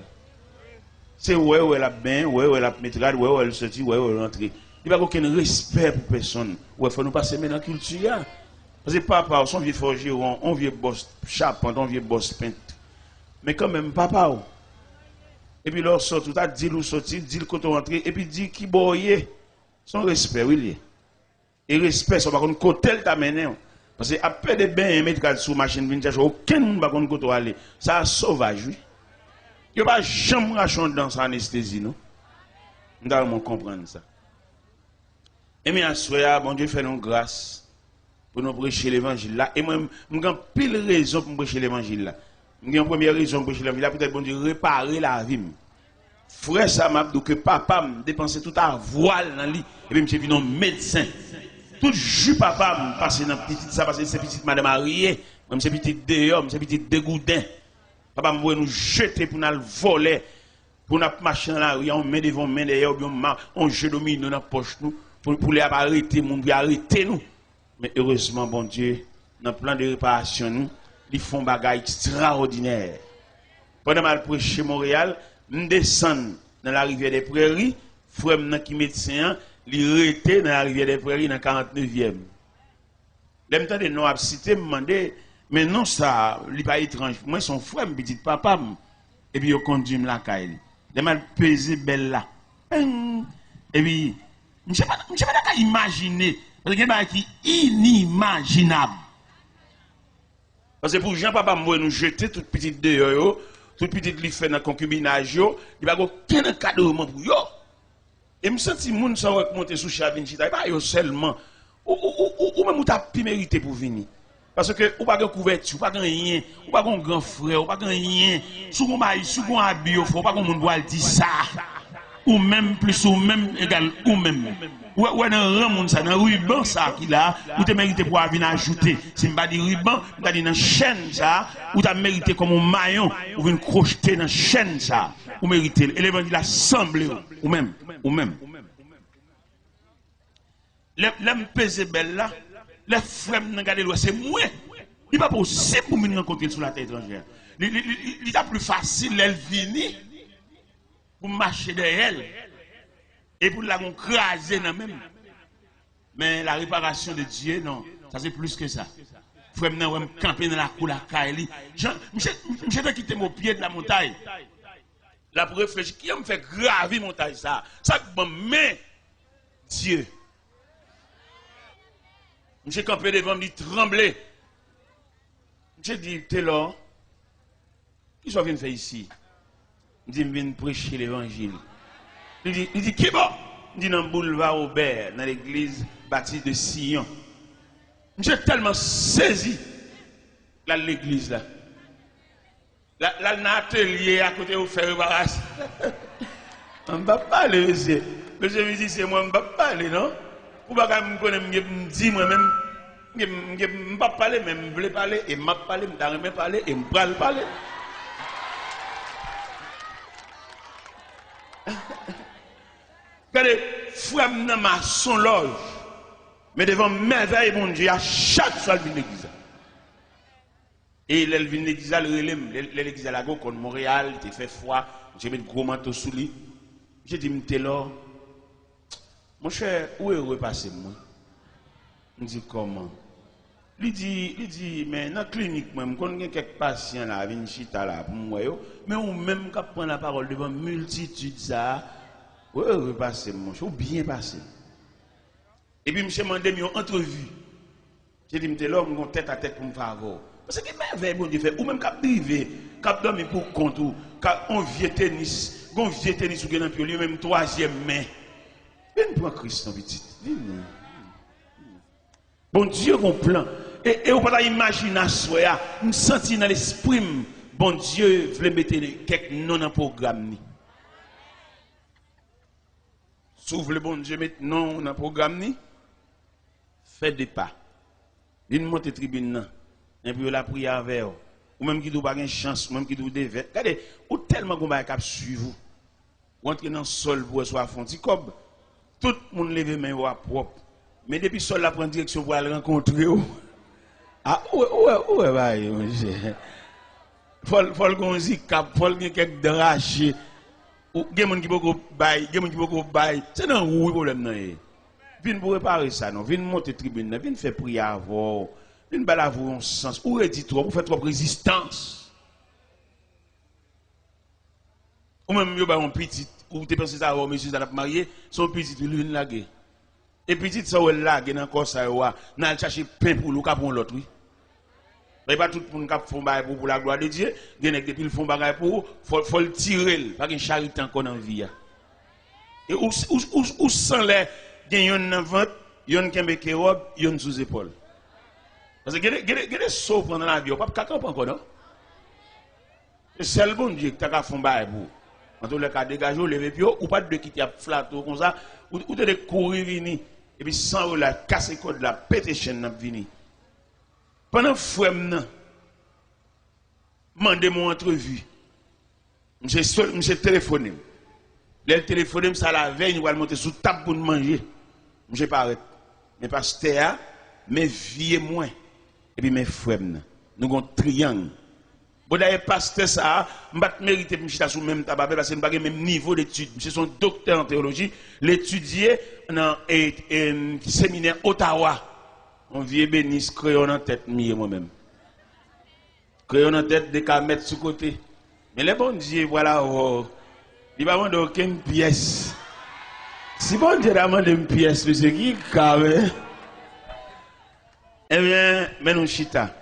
[SPEAKER 2] C'est ouais la bain, ouais la métrade, ouais le sorti, ouais rentrer. Il n'y a aucun respect pour personne. Ouais, faut nous passer maintenant la culture. Parce que papa, son vieux forgeron, on vieux boss charpente, on vieux boss peintre. Mais quand même papa. Et puis leur sort tout à dit le sorti, dit le côté rentrer et puis dit qui boyer. Son respect oui. Et respect ça par contre côté t'a mené. Parce que après des bains métrade sous machine vinn chercher aucun monde par contre côté aller. Ça sauvage oui. Il n'y a pas jamais racheté dans sa anesthésie, non? Nous allons comprendre ça. Et bien, à ce bon Dieu fait nous grâce pour nous prêcher l'évangile là. Et moi, j'ai pile raison pour prêcher l'évangile là. J'ai une première raison pour prêcher l'évangile là, peut-être bon Dieu réparer la vie. Frère, ça m'a dit que papa m'a dépensé tout à voile dans lit. Et puis, je suis venu un médecin. Tout jus papa m'a passé dans petite ça, parce que c'est petite madame mariée. Même c'est petite dehors, c'est petite dégoûtin. Papa m'a nous jeter pour nous voler, pour nous marcher dans la rue, on met devant, main derrière, on jette domino dans la poche nous, pour les arrêter, pour arrêter nous. Mais heureusement, bon Dieu, dans le plan de réparation, nous, ils font des bagages extraordinaires. Pendant que je prêche Montréal, nous descendons dans la rivière des Prairies, frère qui médecin, il était dans la rivière des Prairies dans la 49e. L'aime temps de nous citer, me demander. Mais non, ça, il n'est pas étrange. Moi, son frère, me dit papa, et puis il conduit la caille. Il m'a pesé belle là. Et puis, je ne sais pas imaginer. Parce que c'est inimaginable. Parce que pour Jean, papa, moi, nous jeter toute petite dehors, toute petite li fait dans le concubinage, il n'y a aucun cadeau pour eux. Et je me sens que les gens sont montés sous Chavin, il n'y a pas seulement. Ou même, tu as pu mériter pour venir. Parce que ou pas de couverture, ou pas de rien, ou pas de grand frère, ou pas de rien. Sous mon mari, sous mon habit, il faut pas qu'on me dise ça. Ou même plus, ou même égal, ou même. Ou dans le rang, ça, dans le ruban, ça, qu'il a, ou tu mérité pour venir ajouter. Si je ne dis pas ruban, je dis dans la chaîne, ça, ou tu as mérité comme un maillon, ou venir crocheter dans la chaîne, ça, ou mérité. Et l'évangile a semblé, ou même. L'homme pesé belle là. Les frères n'ont gardé l'eau, c'est moi.
[SPEAKER 1] Il n'est pas possible pour nous rencontrer sur la terre étrangère. Il est plus facile, elle venir pour marcher derrière elle et pour la craser dans même. Mais la réparation de Dieu, non, ça c'est plus que ça. Frère, je vais me camper dans la cour de la Kaili. Je vais quitter mon pied de la montagne. Là, pour réfléchir, qui me fait gravir montagne ça? Ça que mais Dieu. Je suis campé devant, me dit trembler. Je dis, t'es là. Qu'est-ce que tu viens faire ici? Je dis, je viens prêcher l'évangile. Il dit, qui est bon? Je dis, dans le boulevard Aubert, dans l'église bâtie de Sion. Je suis tellement saisi là l'église là. Là, dans l'atelier à côté où faire embarrasse. On ne va pas parler, monsieur. Monsieur me dit, c'est moi, on ne va pas parler, non? Ou pas me connaître, me dire moi-même, je ne vais pas parler, mais je veux parler, et je vais parler, je vais parler, et je vais parler. Regardez, frère, ma son loge. Mais devant merveille, mon Dieu, à chaque fois, elle vient l'église. Et elle vient l'église, l'église à la go contre Montréal, il fait froid, j'ai mis de gros manteau sous lui. J'ai dit, m'te là, mon cher, où est repassé moi? Il dit, comment? Il dit, mais dans la clinique, moi, je connais quelques patients là, viennent chita là, pour moi, mais ou même quand prend la parole devant multitude, ça, où est repassé mon cher, ou bien passé? Et puis, je me demandé une entrevue. J'ai dit, je là, je tête à tête pour me faire avoir. Parce que merveille, bon Dieu fait, ou même quand privé, quand dormir pour compte, ou quand on vient tennis, ou dans le pied, même troisième main. Viens pour Christ, non, petit. Bon Dieu, mon plan. Et on peut pas imaginer, je me sens dans l'esprit, bon Dieu, voulait mettre quelques noms dans le programme. S'ouvre le bon Dieu, mettre non dans le programme. Faites des pas. Une montée tribune, et puis la prière avec vous. Ou même qui n'ont pas de chance, ou même qui n'ont pas de verre. Regardez, ou tellement qu'on va suivre. Ou entrer dans le sol pour soit fond. Comme tout le monde lève main ou propre. Mais depuis le sol, la prend direction pour aller rencontrer. Ah, ouais, monsieur. Faut le gonzi cap, faut le quelques draché. Ou des gens qui beaucoup bail, des gens qui beaucoup bail. C'est dans le problème là. Viens pour réparer ça, non. Viens monter tribune, viens faire prière avant. Viens balaver en sens. Ou redit trop, ou fait trop résistance. Ou même, yo ba un petit, ou tu penses ça, monsieur, ça l'a marié, son petit, il vient laguer. Et petit, ça, il lague dans le corps, ça, il a cherché pain pour l'autre, pour l'autre, oui. Mais pas tout le monde qui fait bagay pour la gloire de Dieu. Il y a depuis le fond bagay pour, faut le tirer, pas une charité encore dans la vie. Et où sans les, il y a une vente, il y a une kembe robe, il y a une sous épaule. Parce que il y a des sauts pendant la vie, pas de caca encore, non? C'est le bon Dieu qui t'a fait un bagay pour. En tout cas, dégager, lever pied, ou pas de quitter à flatter comme ça, ou de courir venir, et puis sans la casser code, la péter chaîne, venir. Pendant que je demandé mon entrevue, je téléphoné. Le téléphoné, ça la veille, nous allons monter sous table pour manger. Je pas mais pasteur, mes vieux moins, et puis mes frères, nous avons un triangle. Bon, d'ailleurs, pasteur, ça, je ne mérite pas de me sur le même tabac parce que je n'ai pas le même niveau d'études. Je suis un docteur en théologie, l'étudier dans un séminaire Ottawa. On vient béni, crayon en tête, moi-même. Crayon en tête, des cas mettre sous côté. Mais les bon Dieu, voilà, il va demander aucune pièce. Si bon Dieu demande une pièce, monsieur, qui carré. Eh bien, mais nous chita,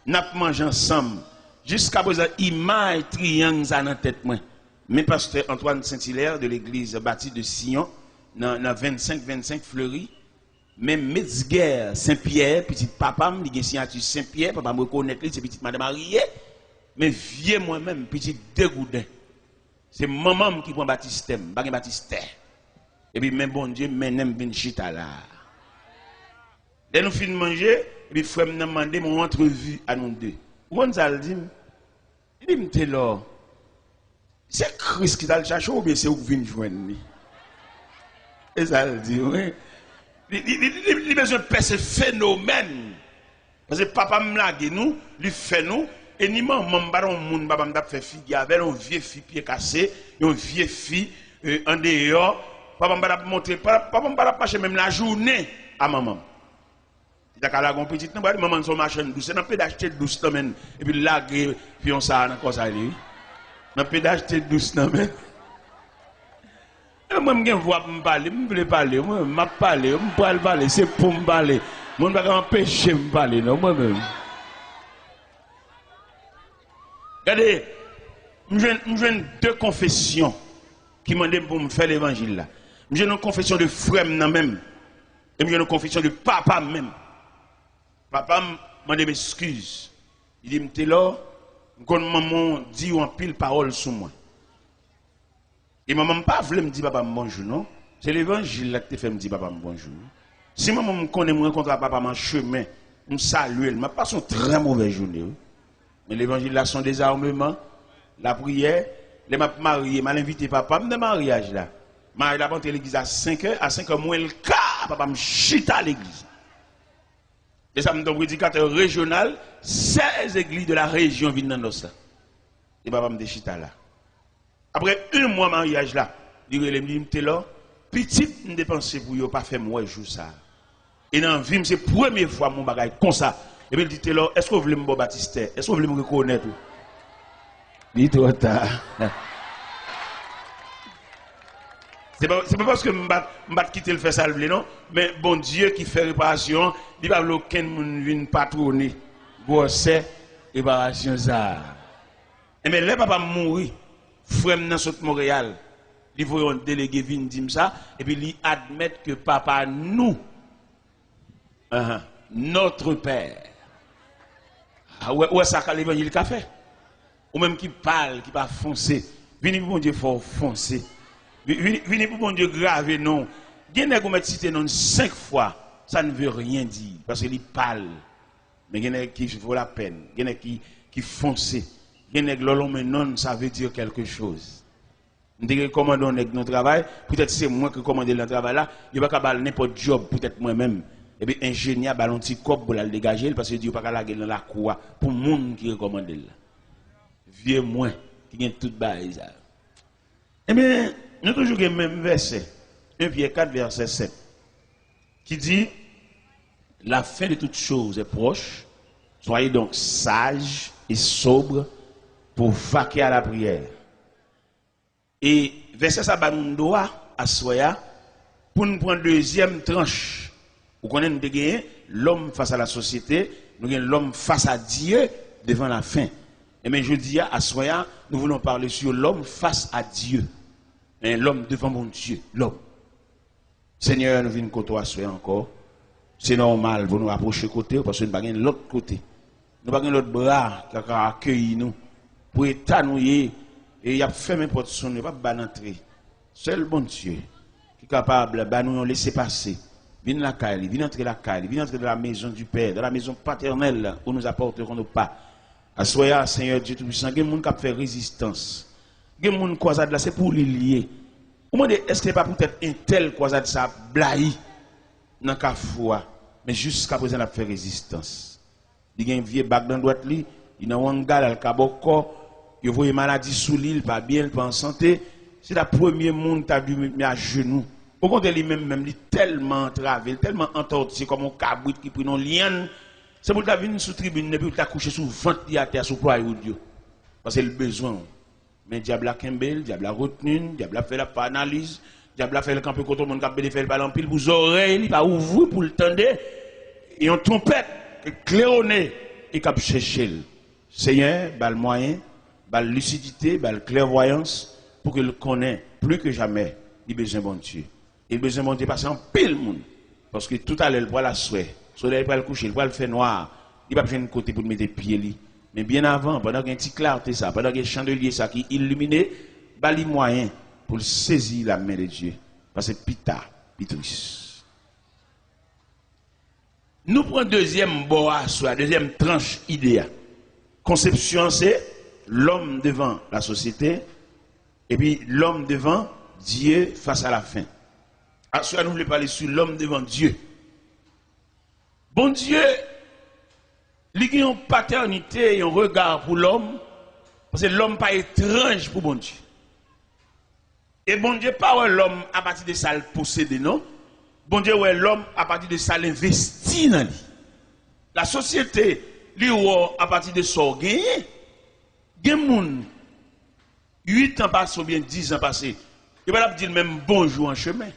[SPEAKER 1] nous mangeons ensemble. Jusqu'à présent, image triangle dans la tête. Mais pasteur Antoine Saint-Hilaire de l'église bâtie de Sion, dans 25 Fleury, même Metzger Saint-Pierre, petit papa, il y a signature Saint-Pierre, papa me reconnaît, c'est petit madame mariée, mais vieux moi-même, petit dégoudin. C'est maman qui prend baptistème, pas baptistère. Et puis, même bon Dieu, même ben chita là. Dès nous finissons de manger, et puis frère m'a demandé mon entrevue à nous deux. Gonzal dit, il me dit là, c'est Christ qui t'a le cherché ou bien c'est où vous venez joindre? Et ça le dit, oui. Il a besoin de faire ce phénomène. Parce que papa me lague nous, lui fait nous, et ni maman baron moun papa me fait fille avec un vieux fille pied cassé, une vieille fille en dehors, papa me montrer, papa me marcher même la journée à maman. D'accord, la petite maman son machin douce, n'a pas d'acheter douce même et puis lague puis on ça encore ça lui. N'a pas d'acheter douce même. Moi me voix me parler, me voulais parler, moi m'a parler, me parler, c'est pour me parler. Mon ne va pas empêcher me parler non moi même. Regardez, j'ai deux confessions qui m'ont demandé pour me faire l'évangile là. J'ai une confession de frère même et j'ai une confession de papa même. Papa m'a demandé m'excuse. Il dit m'était là, quand maman dit en pile parole sur moi. Et maman pas voulu me dire papa bonjour non. C'est l'évangile là qui te fait me dire papa bonjour. Si maman me connaît, me rencontre papa en chemin, me salue, elle m'a passé une très mauvaise journée. Mais l'évangile là son désarmement, la prière, les m'a marié, m'a invité papa de mariage là. M'a il a rentré l'église à 5h, à 5h moins le quart, papa me chita à l'église. Et ça me donne prédicateur régional, 16 églises de la région viennent dans nos. Et papa me chita là. Après un mois mariage là, il me dit là, petit me dépenser pour yo pas faire moi jour ça. Et dans la vie, c'est la première fois mon bagage comme ça. Et puis il dit là, est-ce que vous voulez me baptiser? Est-ce que vous voulez me reconnaître? Il dit trop tard. C'est pas parce que je ne vais quitter le faire ça, non. Mais bon Dieu qui fait réparation, il va aucun monde vienne patronner. Bon, c'est réparation ça. Et mais là, papa mourir, frère dans Montréal, il faut un délégué venir dire ça, et puis il admettre que papa nous, notre Père. Ah ouais, ça qu'a l'évangile qu'a fait. Ou même qui parle, qui va foncer. Venez pour mon Dieu, faut foncer. Venez pour mon Dieu, graver non. Gênez vous mettre cité non 5 fois, ça ne veut rien dire. Parce qu'il parle. Mais gênez qui vaut la peine. Gênez qui fonce. Gênez que l'homme non, ça veut dire quelque chose. Nous devons commander notre travail. Peut-être c'est moi qui commande le travail là. Il n'y a pas qu'à n'importe job, peut-être moi-même. Et puis, ingénieur, ballon petit cop pour le dégager, parce que Dieu n'a pas qu'à la dans la cour pour le monde qui recommande là. Vieux moins, qui gagne toute base. Eh bien, nous avons toujours le même verset, 1 Pierre 4, verset 7, qui dit, la fin de toutes choses est proche, soyez donc sages et sobres pour vaquer à la prière. Et verset ça, nous doit à soya pour nous prendre deuxième tranche. Vous connaissez l'homme face à la société, nous avons l'homme face à Dieu devant la fin. Et bien je dis à soya, nous voulons parler sur l'homme face à Dieu. Et l'homme devant mon Dieu, l'homme. Seigneur, nous venons côtoyer soya encore. C'est normal pour nous approcher côté parce que nous n'avons pas l'autre côté. Nous n'avons pas l'autre bras qui a accueilli nous. Pour étanouiller. Et il a fait mes portes son, il n'y a pas d'entrée. Seul bon Dieu qui est capable de nous laisser passer. Viens la caille, viens entrer la caille, viens entrer dans la maison du Père, dans la maison paternelle où nous apporterons nos pas. Assoya, Seigneur Dieu Tout-Puissant, il y a des gens qui font résistance. Il y a des gens qui croisent là, c'est pour les lier. Est-ce que ce n'est pas peut-être un tel croisade ça blahi dans la foi, mais jusqu'à présent, il a fait résistance. Il y a un vieux bac dans la droite, il y a un gal, il y a il voit une maladie sous l'île, pas bien, pas en santé. C'est la première monde qui a dû mettre à genoux. Au contraire, lui-même, il est tellement entravé, tellement entorti comme un cabrit qui prend une liane. C'est pour que tu viennes sous tribune et puis tu as couché sous ventre à terre, sous poids ou Dieu. Parce que c'est le besoin. Mais le diable a Kembel, le diable a retenu, le diable a fait la analyse, le diable a fait le camp contre tout le monde qui a fait le ballon pile pour les oreilles, il a ouvert pour le tendre. Et on trompette, claironné, et a cherché. Seigneur, le moyen, la lucidité, la clairvoyance, pour qu'il connaisse plus que jamais, il a besoin de bon Dieu. Il a besoin de bon Dieu passer en pile monde. Parce que tout à l'heure, il va la souhait. Le soleil va le coucher, il va le faire noir. Il va pas besoin de côté pour mettre les pieds. Mais bien avant, pendant qu'il y a un petit clarté, ça, pendant qu'il y a un chandelier ça, qui est illuminé, il y a les moyens pour saisir la main de Dieu. Parce que pita, pitris. Nous prenons deuxième bois sur la deuxième tranche idéale. Conception, c'est l'homme devant la société et puis l'homme devant Dieu face à la fin. Alors, nous voulons parler sur l'homme devant Dieu. Bon Dieu, Il y a une paternité et un regard pour l'homme, parce que l'homme pas étrange pour bon Dieu. Et bon Dieu pas l'homme à partir de ça le posséder, non? Bon Dieu ouais l'homme à partir de ça l'investit dans lui. La société, lui à partir de ça gagné. Gen moun 8 ans passé ou bien 10 ans passé, il va dire même bonjour en chemin.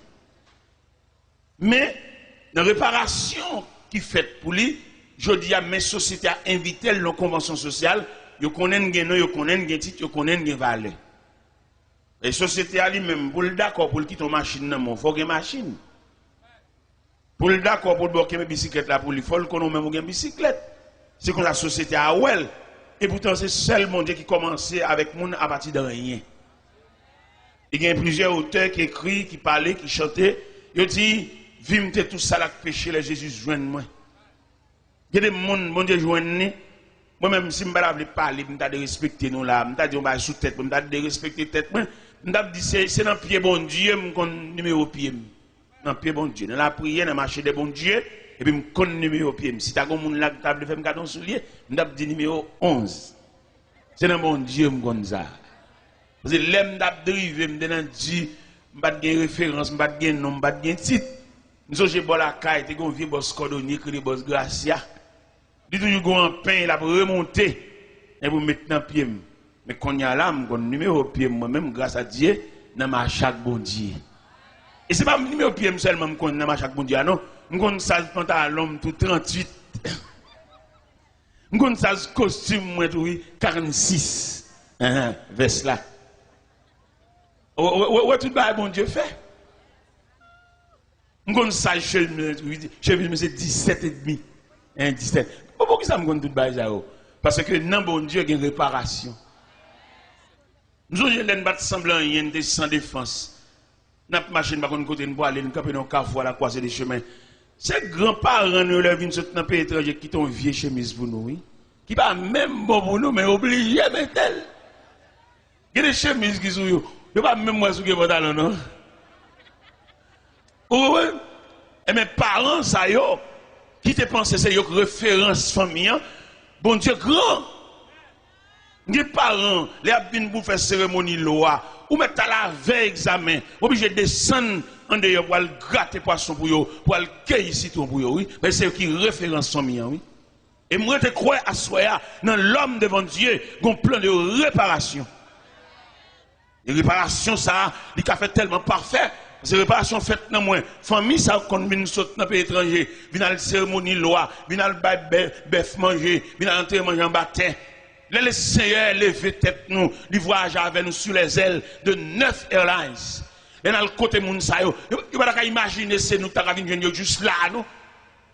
[SPEAKER 1] Mais dans la réparation qui fait pour lui, je dis à mes sociétés à inviter la convention sociale, ils connaissent gen nom, ils connaissent gen titre, ils connaissent gen valeur. Et société a lui-même pour le d'accord pour quitter une machine non, il faut une machine. Pour le d'accord pour bloquer mes bicyclettes là pour lui, il faut qu'on même une bicyclette. C'est comme la société a well. Et pourtant, c'est seul mon Dieu qui commençait avec moun à partir de rien. Il y a plusieurs auteurs qui écrivent, qui parlaient, qui chantaient. Ils disent, vime tout ça là péché, les Jésus joigne moi. Il y a des gens, mon Dieu joigne. Moi-même, si je ne veux pas parler, je vais respecter nous là. Je vais dire, sous tête, je vais respecter tête. Je vais dire, c'est dans le pied bon Dieu, je vais numéro pied. Dans le pied bon Dieu. Dans la prière, dans le marché des bon Dieu. Et puis, je connais le numéro pied. Si tu as un monde là qui t'a fait un cadeau soulier, je vais dire numéro 11. C'est dans mon Dieu, je connais ça. Parce que l'aime d'abdrive, je vais dire, je vais dire référence, je vais dire nom, je vais dire titre. Nous sommes chez la caille, tu as un vieux boss cordonnier, qui est boss Gracia. Tu as toujours un pain, il a remonté. Et vous mettez dans le pied. Mais quand il y a là, je connais le numéro pied, moi-même, grâce à Dieu, dans ma chaque bon Dieu. Et ce n'est pas le numéro pied seulement, je connais dans ma chaque bon Dieu, non? Je connais ça pantalon tout 38. Je connais ça costume tout 46. Vers là. Ouais tout le bon Dieu fait. Je connais ça chez lui c'est 17 et demi. 17. Pourquoi ça me connaît tout le ça? Parce que dans bon Dieu il y a une réparation. Nous avons battre semblant rien sans défense. N'a pas machine pas côté nous aller nous camper dans carrefour la croiser des chemins. C'est grands-parents nous leur viennent dans un pays étranger qui t'ont vieux chemise pour nous, oui. Qui pas même bon pour nous, mais obligé mais tel. Il y a des chemises qui sont yo pas même moi sous que pantalon non. Oui. Et mes parents ça yo qui te pensé c'est yo référence famille, bon Dieu grand. Les parents, les abîmes pour faire cérémonie loi, ou mettre à la veille examen, obligé de descendre en dehors pour aller gratter poisson pour eux, pour aller cueillir citron pour eux, oui. Mais c'est eux qui référence famille, oui. Et moi, je crois à soi, dans l'homme devant Dieu, un plan de réparation. Et réparation, ça, il a fait tellement parfait. C'est réparation faite dans moi. Famille, ça, quand vient sauter dans le pays étranger, vient à la cérémonie loi, vient à la bœuf manger, vient à l'entrée manger en baptême. Le Seigneur levé tête nous, il voyage avec nous sur les ailes de 9 Airlines. Et dans le côté moun sa yo, il va pas imaginer c'est nous t'as venir juste là nous.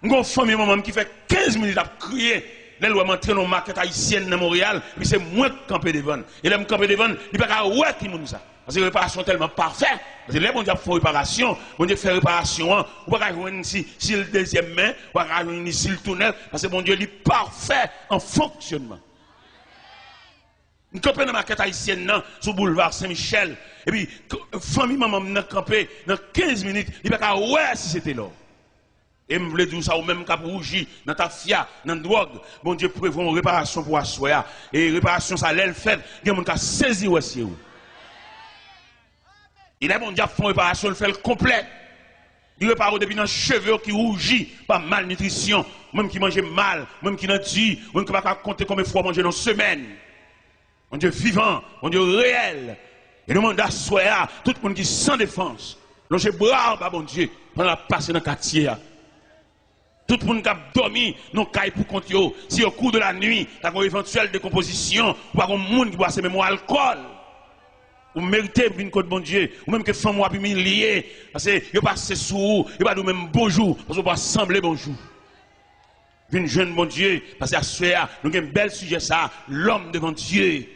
[SPEAKER 1] Une famille maman qui fait 15 minutes à crier. Les lois m'entrer dans market haïtienne dans Montréal, puis c'est moins camper devant. Et là me camper devant, il pas ouais qui moun ça. Parce que réparation tellement parfaite. Parce que les bon Dieu font réparation, bon Dieu fait réparation, on va joindre si le deuxième main, on va joindre ici le tunnel parce que bon Dieu est parfait en fonctionnement. Nous campons dans la maquette haïtienne, sur le boulevard Saint-Michel. Et puis, famille maman m'a campé dans 15 minutes. Il n'y a pas ouais si c'était là. Et je voulais dire ça au même cap rougi, dans ta fia, dans la drogue. Bon Dieu prévoit une réparation pour assoya. Et réparation, ça l'elle fait. Il y a des gens qui ont saisi aussi. Il a bon Dieu fait une réparation, il fait le complet. Il répare depuis dans les cheveux qui rougit par malnutrition. Même qui mange mal, même qui n'a dit, même qui ne peut pas compter combien de fois manger dans une semaine. Mon Dieu vivant, mon Dieu réel. Et nous demandons d'asseoir tout le monde qui est sans défense. Longer bras, bon Dieu, pendant la passe dans le quartier. Tout le monde qui a dormi, non caille pour compter. Si au cours de la nuit, il y a une éventuelle décomposition, ou pas un monde qui boit ses mémoires alcool. Vous méritez une côte bon Dieu, ou même que femme ou humilié, parce que vous passez sous vous, vous pas nous même bonjour, parce que vous sembler bonjour. Une jeune bon Dieu, parce qu'à ce moment nous avons un bel sujet ça, l'homme devant Dieu.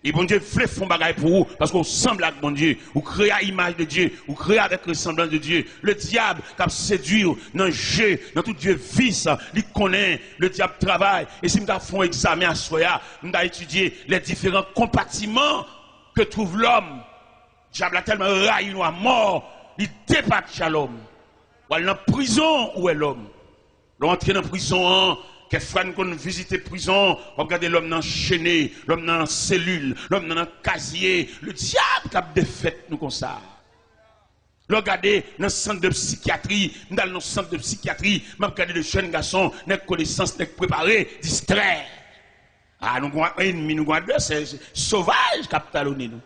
[SPEAKER 1] Et bon Dieu fait fond bagaille pour vous, parce qu'on semble avec bon Dieu, ou créer à l'image de Dieu, ou créer avec ressemblance de Dieu. Le diable qui a séduit dans le jeu, dans tout Dieu vice, il connaît, le diable travaille. Et si nous avons un examen à ce moment nous avons étudié les différents compartiments que trouve l'homme. Le diable a tellement raillé nous à mort, il dépasse l'homme. Ou elle est en prison, où est l'homme? L'entrée dans la prison, Quelquefois, nous visiter prison, regardez l'homme enchaîné, l'homme dans cellule, l'homme dans casier, le diable qui a défait nous comme ça. Regardez dans le centre de psychiatrie, dans le centre de psychiatrie, m'a regardé de jeunes garçons, n'a connaissance, n'a préparé, distrait. Ah, nous avons un ennemi, nous avons un adversaire, sauvage qui a talonné nous.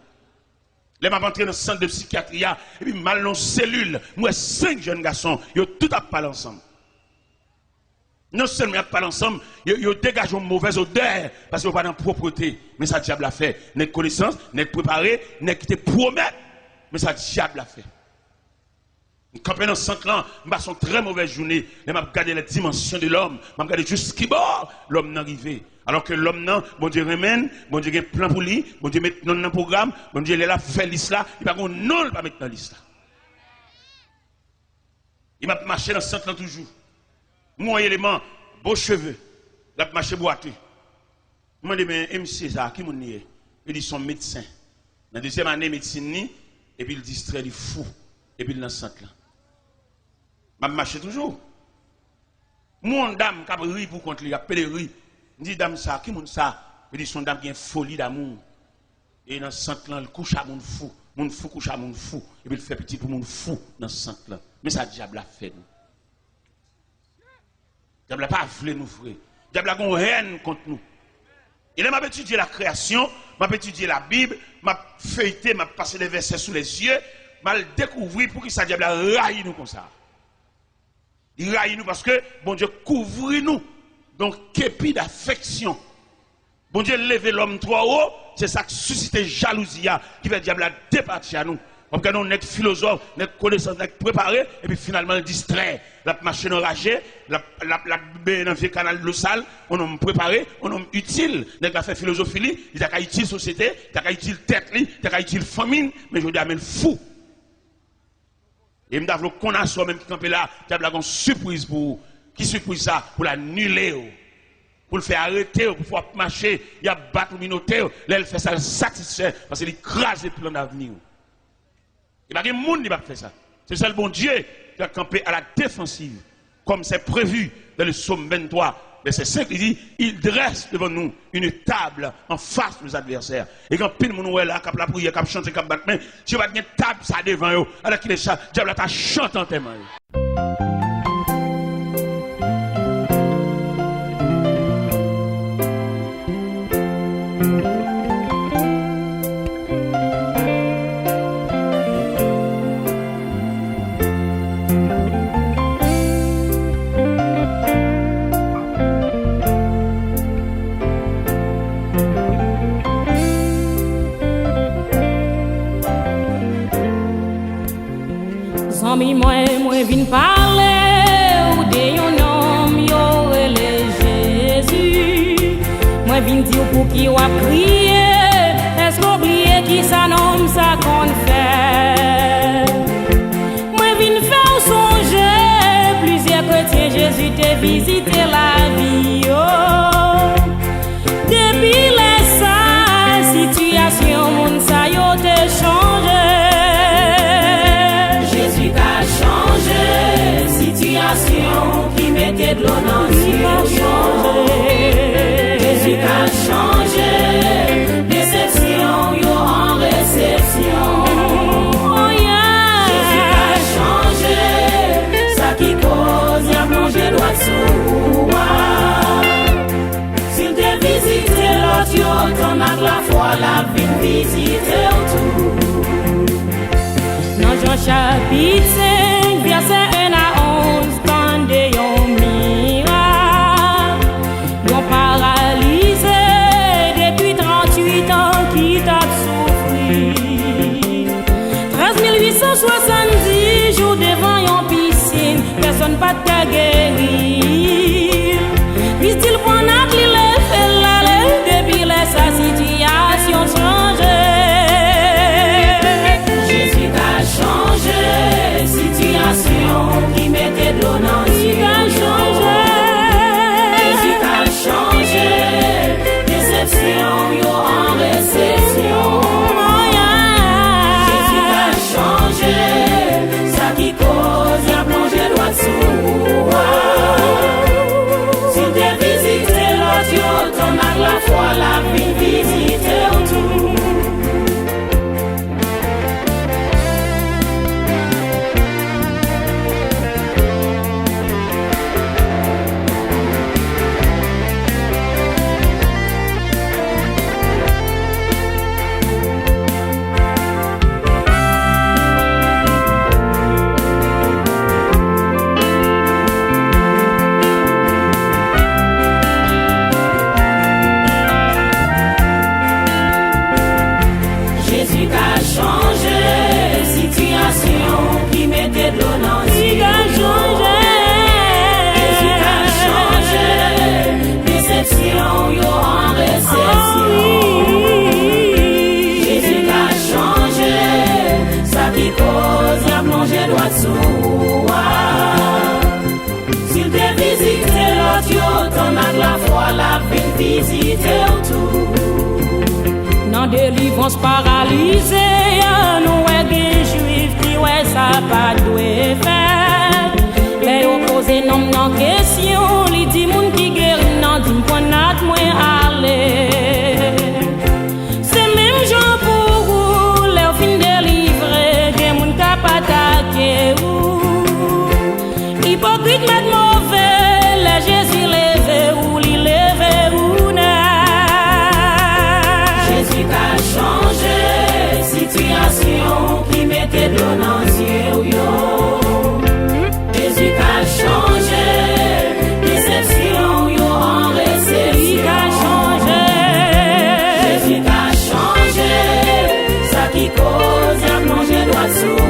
[SPEAKER 1] Les m'a entré dans le centre de psychiatrie, et puis mal dans cellule, moi 5 jeunes garçons, ils ont tout à parler ensemble. Non seulement ils parlent ensemble, ils dégagent une mauvaise odeur, parce qu'ils n'ont pas de propreté. Mais ça, diable a fait. N'est connaissance, n'est préparé, n'est qui te promet, mais ça, diable a fait. Quand dans ce centre-là, je passe une très mauvaise journée. Je regarde les dimensions de l'homme. Je regarde jusqu'à bord l'homme n'est arrivé. Alors que l'homme, non, bon Dieu remène, bon Dieu a un plan pour lui, bon Dieu met dans le programme, bon Dieu est là, fait l'islam là, il va pas non, il va mettre dans l'islam. Il m'a marché dans ce centre-là toujours. Moi, élément, beaux cheveux, il a marché boiteux. Je me dis, mais MC, ça, qui m'en est? Il dit, son médecin. Dans la deuxième année, médecine, et puis il distrait, il fou, et puis il est dans ce centre-là. Je marche toujours. Mon dame qui a ri pour contre lui, il a appelé ri. Il dit, dame ça, qui monte ça? Il dit, son dame qui a une folie d'amour. Et dans ce centre-là, il couche à mon fou. Mon fou couche à mon fou. Et puis il fait petit pour mon fou dans ce centre-là. Mais ça, diable a fait nous. Diable n'a pas voulu nous frère. Diable a une haine contre nous. Et là, m'a étudié la création, m'a étudié la Bible, m'a feuilleté, m'a passé les versets sous les yeux, m'a découvert pour que ça diable a raillé nous comme ça. Il raille nous parce que bon Dieu couvre nous. Donc, képi d'affection. Bon Dieu lever l'homme trop haut, c'est ça qui suscite jalousie, qui fait diable à départir à nous. Comme que nous sommes philosophes, nous sommes connaissants, nous sommes préparés, et puis finalement, on distrait. La machine enragée, la dans le canal de l'eau sale, on est préparé, on est utile. Nous avons fait philosophie, il a utile société, il a utile tête, il a utile famine, mais je dis, amène fou. Et je dois qu'on a soi même qui campé là, tu as une surprise pour vous. Qui surprise ça? Pour l'annuler, pour le faire arrêter, pour pouvoir marcher, il y a battre le minotaire, là elle fait ça satisfait, parce qu'il écrase les plans d'avenir. Il n'y a pas de monde qui va faire ça. C'est ça le bon Dieu qui a campé à la défensive, comme c'est prévu dans le psaume 23. Verset 5, il dit, il dresse devant nous une table en face de nos adversaires. Et quand pile mon oué là, cap la prière, cap chanter, cap battre main, tu vas une table ça devant eux. Alors qu'il est ça, diable t'a chanté en tes mains.
[SPEAKER 3] Ami moi vin parler ou de yon homme yo le Jésus. Moi vin dire pour qui ou a prier. Est-ce qu'oublier qui ça nomme ça qu'on fait? Moi vin faire songer plusieurs chrétiens Jésus te visité la vie. Depuis la situation moun sa yo te changé. Qui mettait de l'eau dans le Jésus a changé, déception yo en réception. Oh yeah. Jésus a changé, ça qui cause y'a plongé droit sous moi. S'il te visite l'autre yo, ton acte la foi la vie visiter autour. Dans Jean chapitre 5, verset 1 à 11. Yon miracle, yon paralysé depuis 38 ans qui t'a souffri. 13 870 jours devant yon piscine, personne pas t'a guéri. Vise-t-il pour notre l'île fait l'aller depuis sa situation changée. Jésus t'a changé, situation qui mettait de l'eau dans yo en récession. Oh yeah. Jésus a changé, ça qui cause y'a plongé droit sous moi. S'il te fois la vie visiter tout. Dans délivrance paralysée, nous est des juifs qui ouais ça pas doué faire. Les opposés non non question, li dit moun qui guéri non dit point nat moins aller. C'est même gens pour vous, les fin délivrer, des moun ka pas attaquer ou. Hypocrite met mauvais, les Jésus levé ou li levé ou n'a. Jésus a changé situation qui mettait de dans yo. Jésus a changé déception yo en réception. Jésus a changé ça qui cause à manger droit sous.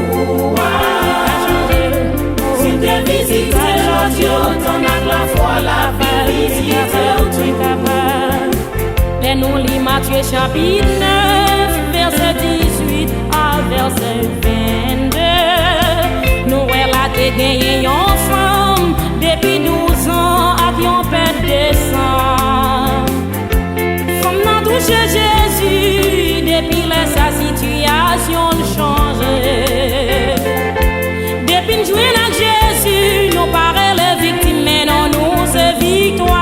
[SPEAKER 3] Si t'es visité l'audio, t'en as la foi la visite tout. Les nous lit Matthieu chapitre 9, verset 18 à verset 22. Nous elle a gagné une femme depuis 12 ans avec un père de sang. Femme n'a touché Jésus depuis sa situation changée. Depuis nous jouer avec Jésus, nous paraît les victimes mais non nous c'est victoire.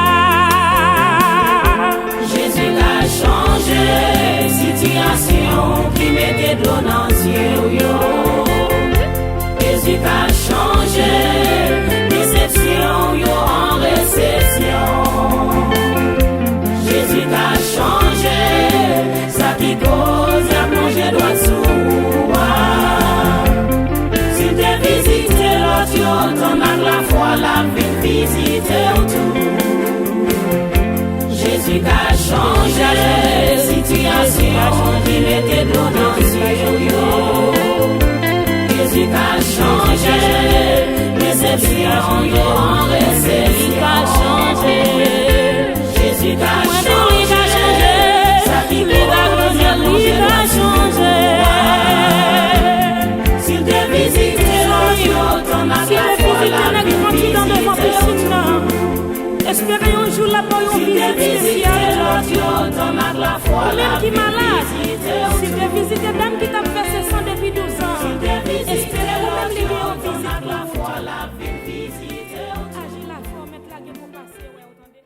[SPEAKER 3] Jésus a changé situation qui mettait de l'eau dans yo. Jésus a changé déception yo en réception. Jésus a changé ça qui cause à manger droit sous. Si t'es visité l'audio, t'en as la foi la vie visiter tout. Jésus a changé situation qui mettait de l'eau dans yo. Jésus a changé déception yo en réception. Jésus a changé ça qui cause à manger droit sous. S'il te visite l'audio, t'en as la foi la vie visiter. Espérez un jour la paix au visite l'audio, t'en as la foi la vie visiter. Si te visite dame qui t'a fait ses 100 depuis 12 ans, espérez ou même l'idée au visite la foi la vie visiter. Agis la foi, mettre la gueule pour passer, ouais, attendez.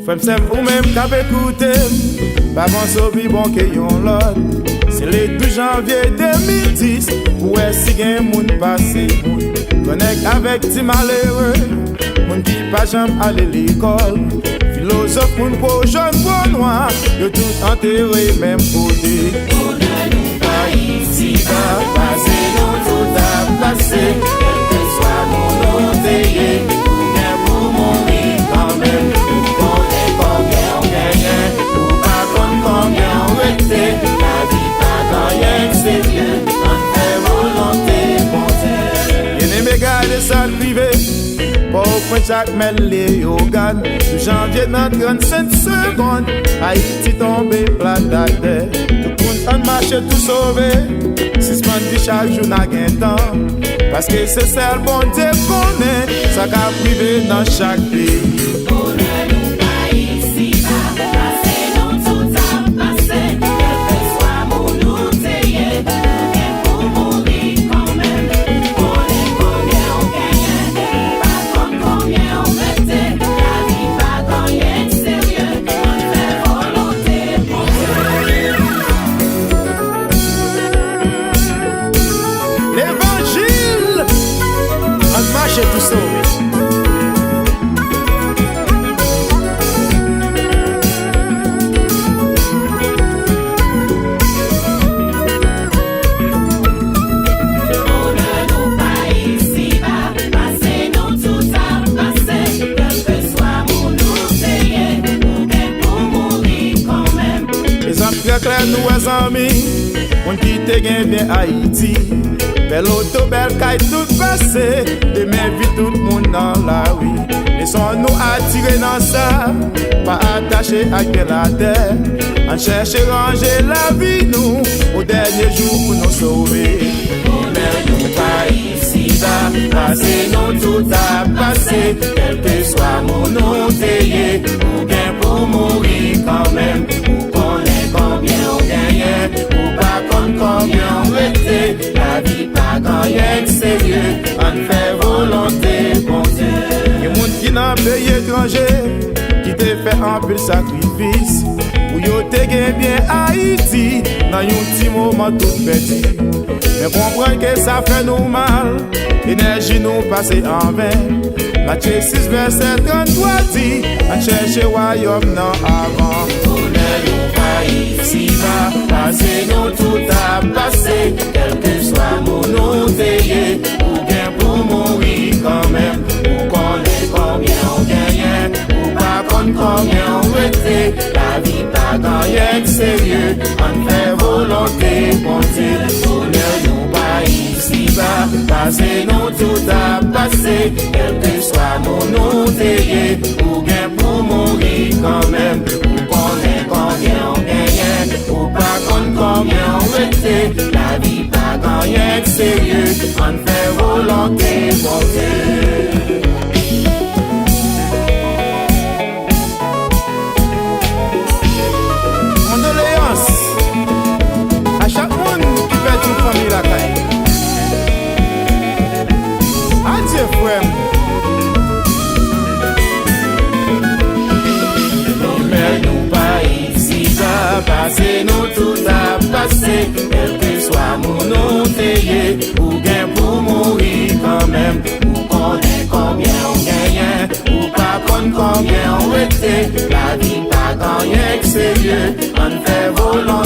[SPEAKER 4] Femme c'est vous-même qui avez écouté, pas bon sauver bon que yon l'autre. C'est le 12 janvier 2010, où est-ce qu'il y a un monde passé, connect avec des malheureux, monde qui pas jamais allé l'école. Philosophe, monde pour jeune, pour noir, de tout enterré, même côté.
[SPEAKER 3] On ne nous pas ici, va passer, nous tout à placer, quel que soit mon ouvrier, ou bien pour mourir quand même. La vie pas dans rien sérieux, on fait volonté monter.
[SPEAKER 4] Bien aimé garder ça privé, pour point chaque mêle les organes. De janvier dans 35 secondes, Haïti tombé plat à terre. Tout le monde en marche tout sauvé, 6 mois chaque jour n'a gain temps. Parce que c'est ça le bon Dieu qu'on est, ça qu'a privé dans chaque pays. J'ai tout sauvé.
[SPEAKER 3] On ne nous pas ici, va passer, nous tout à passer. Quel que soit mon nous payer, ou bien pour mourir quand même.
[SPEAKER 4] Les hommes très clairs, nous, les amis, on qui te gagne bien Haïti. Belle auto, belle caille, tout passé. Demain, vite tout le monde dans la rue. Laissons-nous attirer dans ça, pas attacher à la terre. On cherche ranger la vie, nous, au dernier jour pour nous sauver.
[SPEAKER 5] Nous pas ici bas, passer nous tout à passer, quel que soit mon nom payé, ou bien pour mourir quand même, ou connaît combien on gagne, ou pas compte combien on était, la vie pas gagne sérieux, on fait volonté bon Dieu.
[SPEAKER 4] Les gens qui n'ont pays étranger, qui te fait un peu de sacrifice, ou yo te gen bien Haïti, dans un petit moment tout petit. Mais comprends que ça fait nous mal, l'énergie nous passe en vain. Matthieu 6 verset 33 dit, on cherche royaume non avant.
[SPEAKER 5] Nous pas ici bas, passer nous tout à passer, quel que soit mon nom payé, ou bien pour mourir quand même, ou connaît combien on gagne, ou pas compte combien on était, la vie pas gagne sérieux, on fait volonté bon Dieu. Nous pas ici bas, passer nous tout à passer, quel que soit mon nom payé, ou bien pour mourir quand même, ou connaît combien on gagne, ou pas compte combien on était, la vie pas gagne sérieux, on fait volonté bon Dieu.
[SPEAKER 4] Condoléances à chaque monde qui fait une famille la caille. Adieu frère.
[SPEAKER 5] Nous pas ici bas, passer nous tout à passer, quel que soit mon nom payé, ou bien pour mourir quand même, ou connaît combien on gagne, ou pas compte combien on était, la vie pas gagne sérieux, on fait volonté.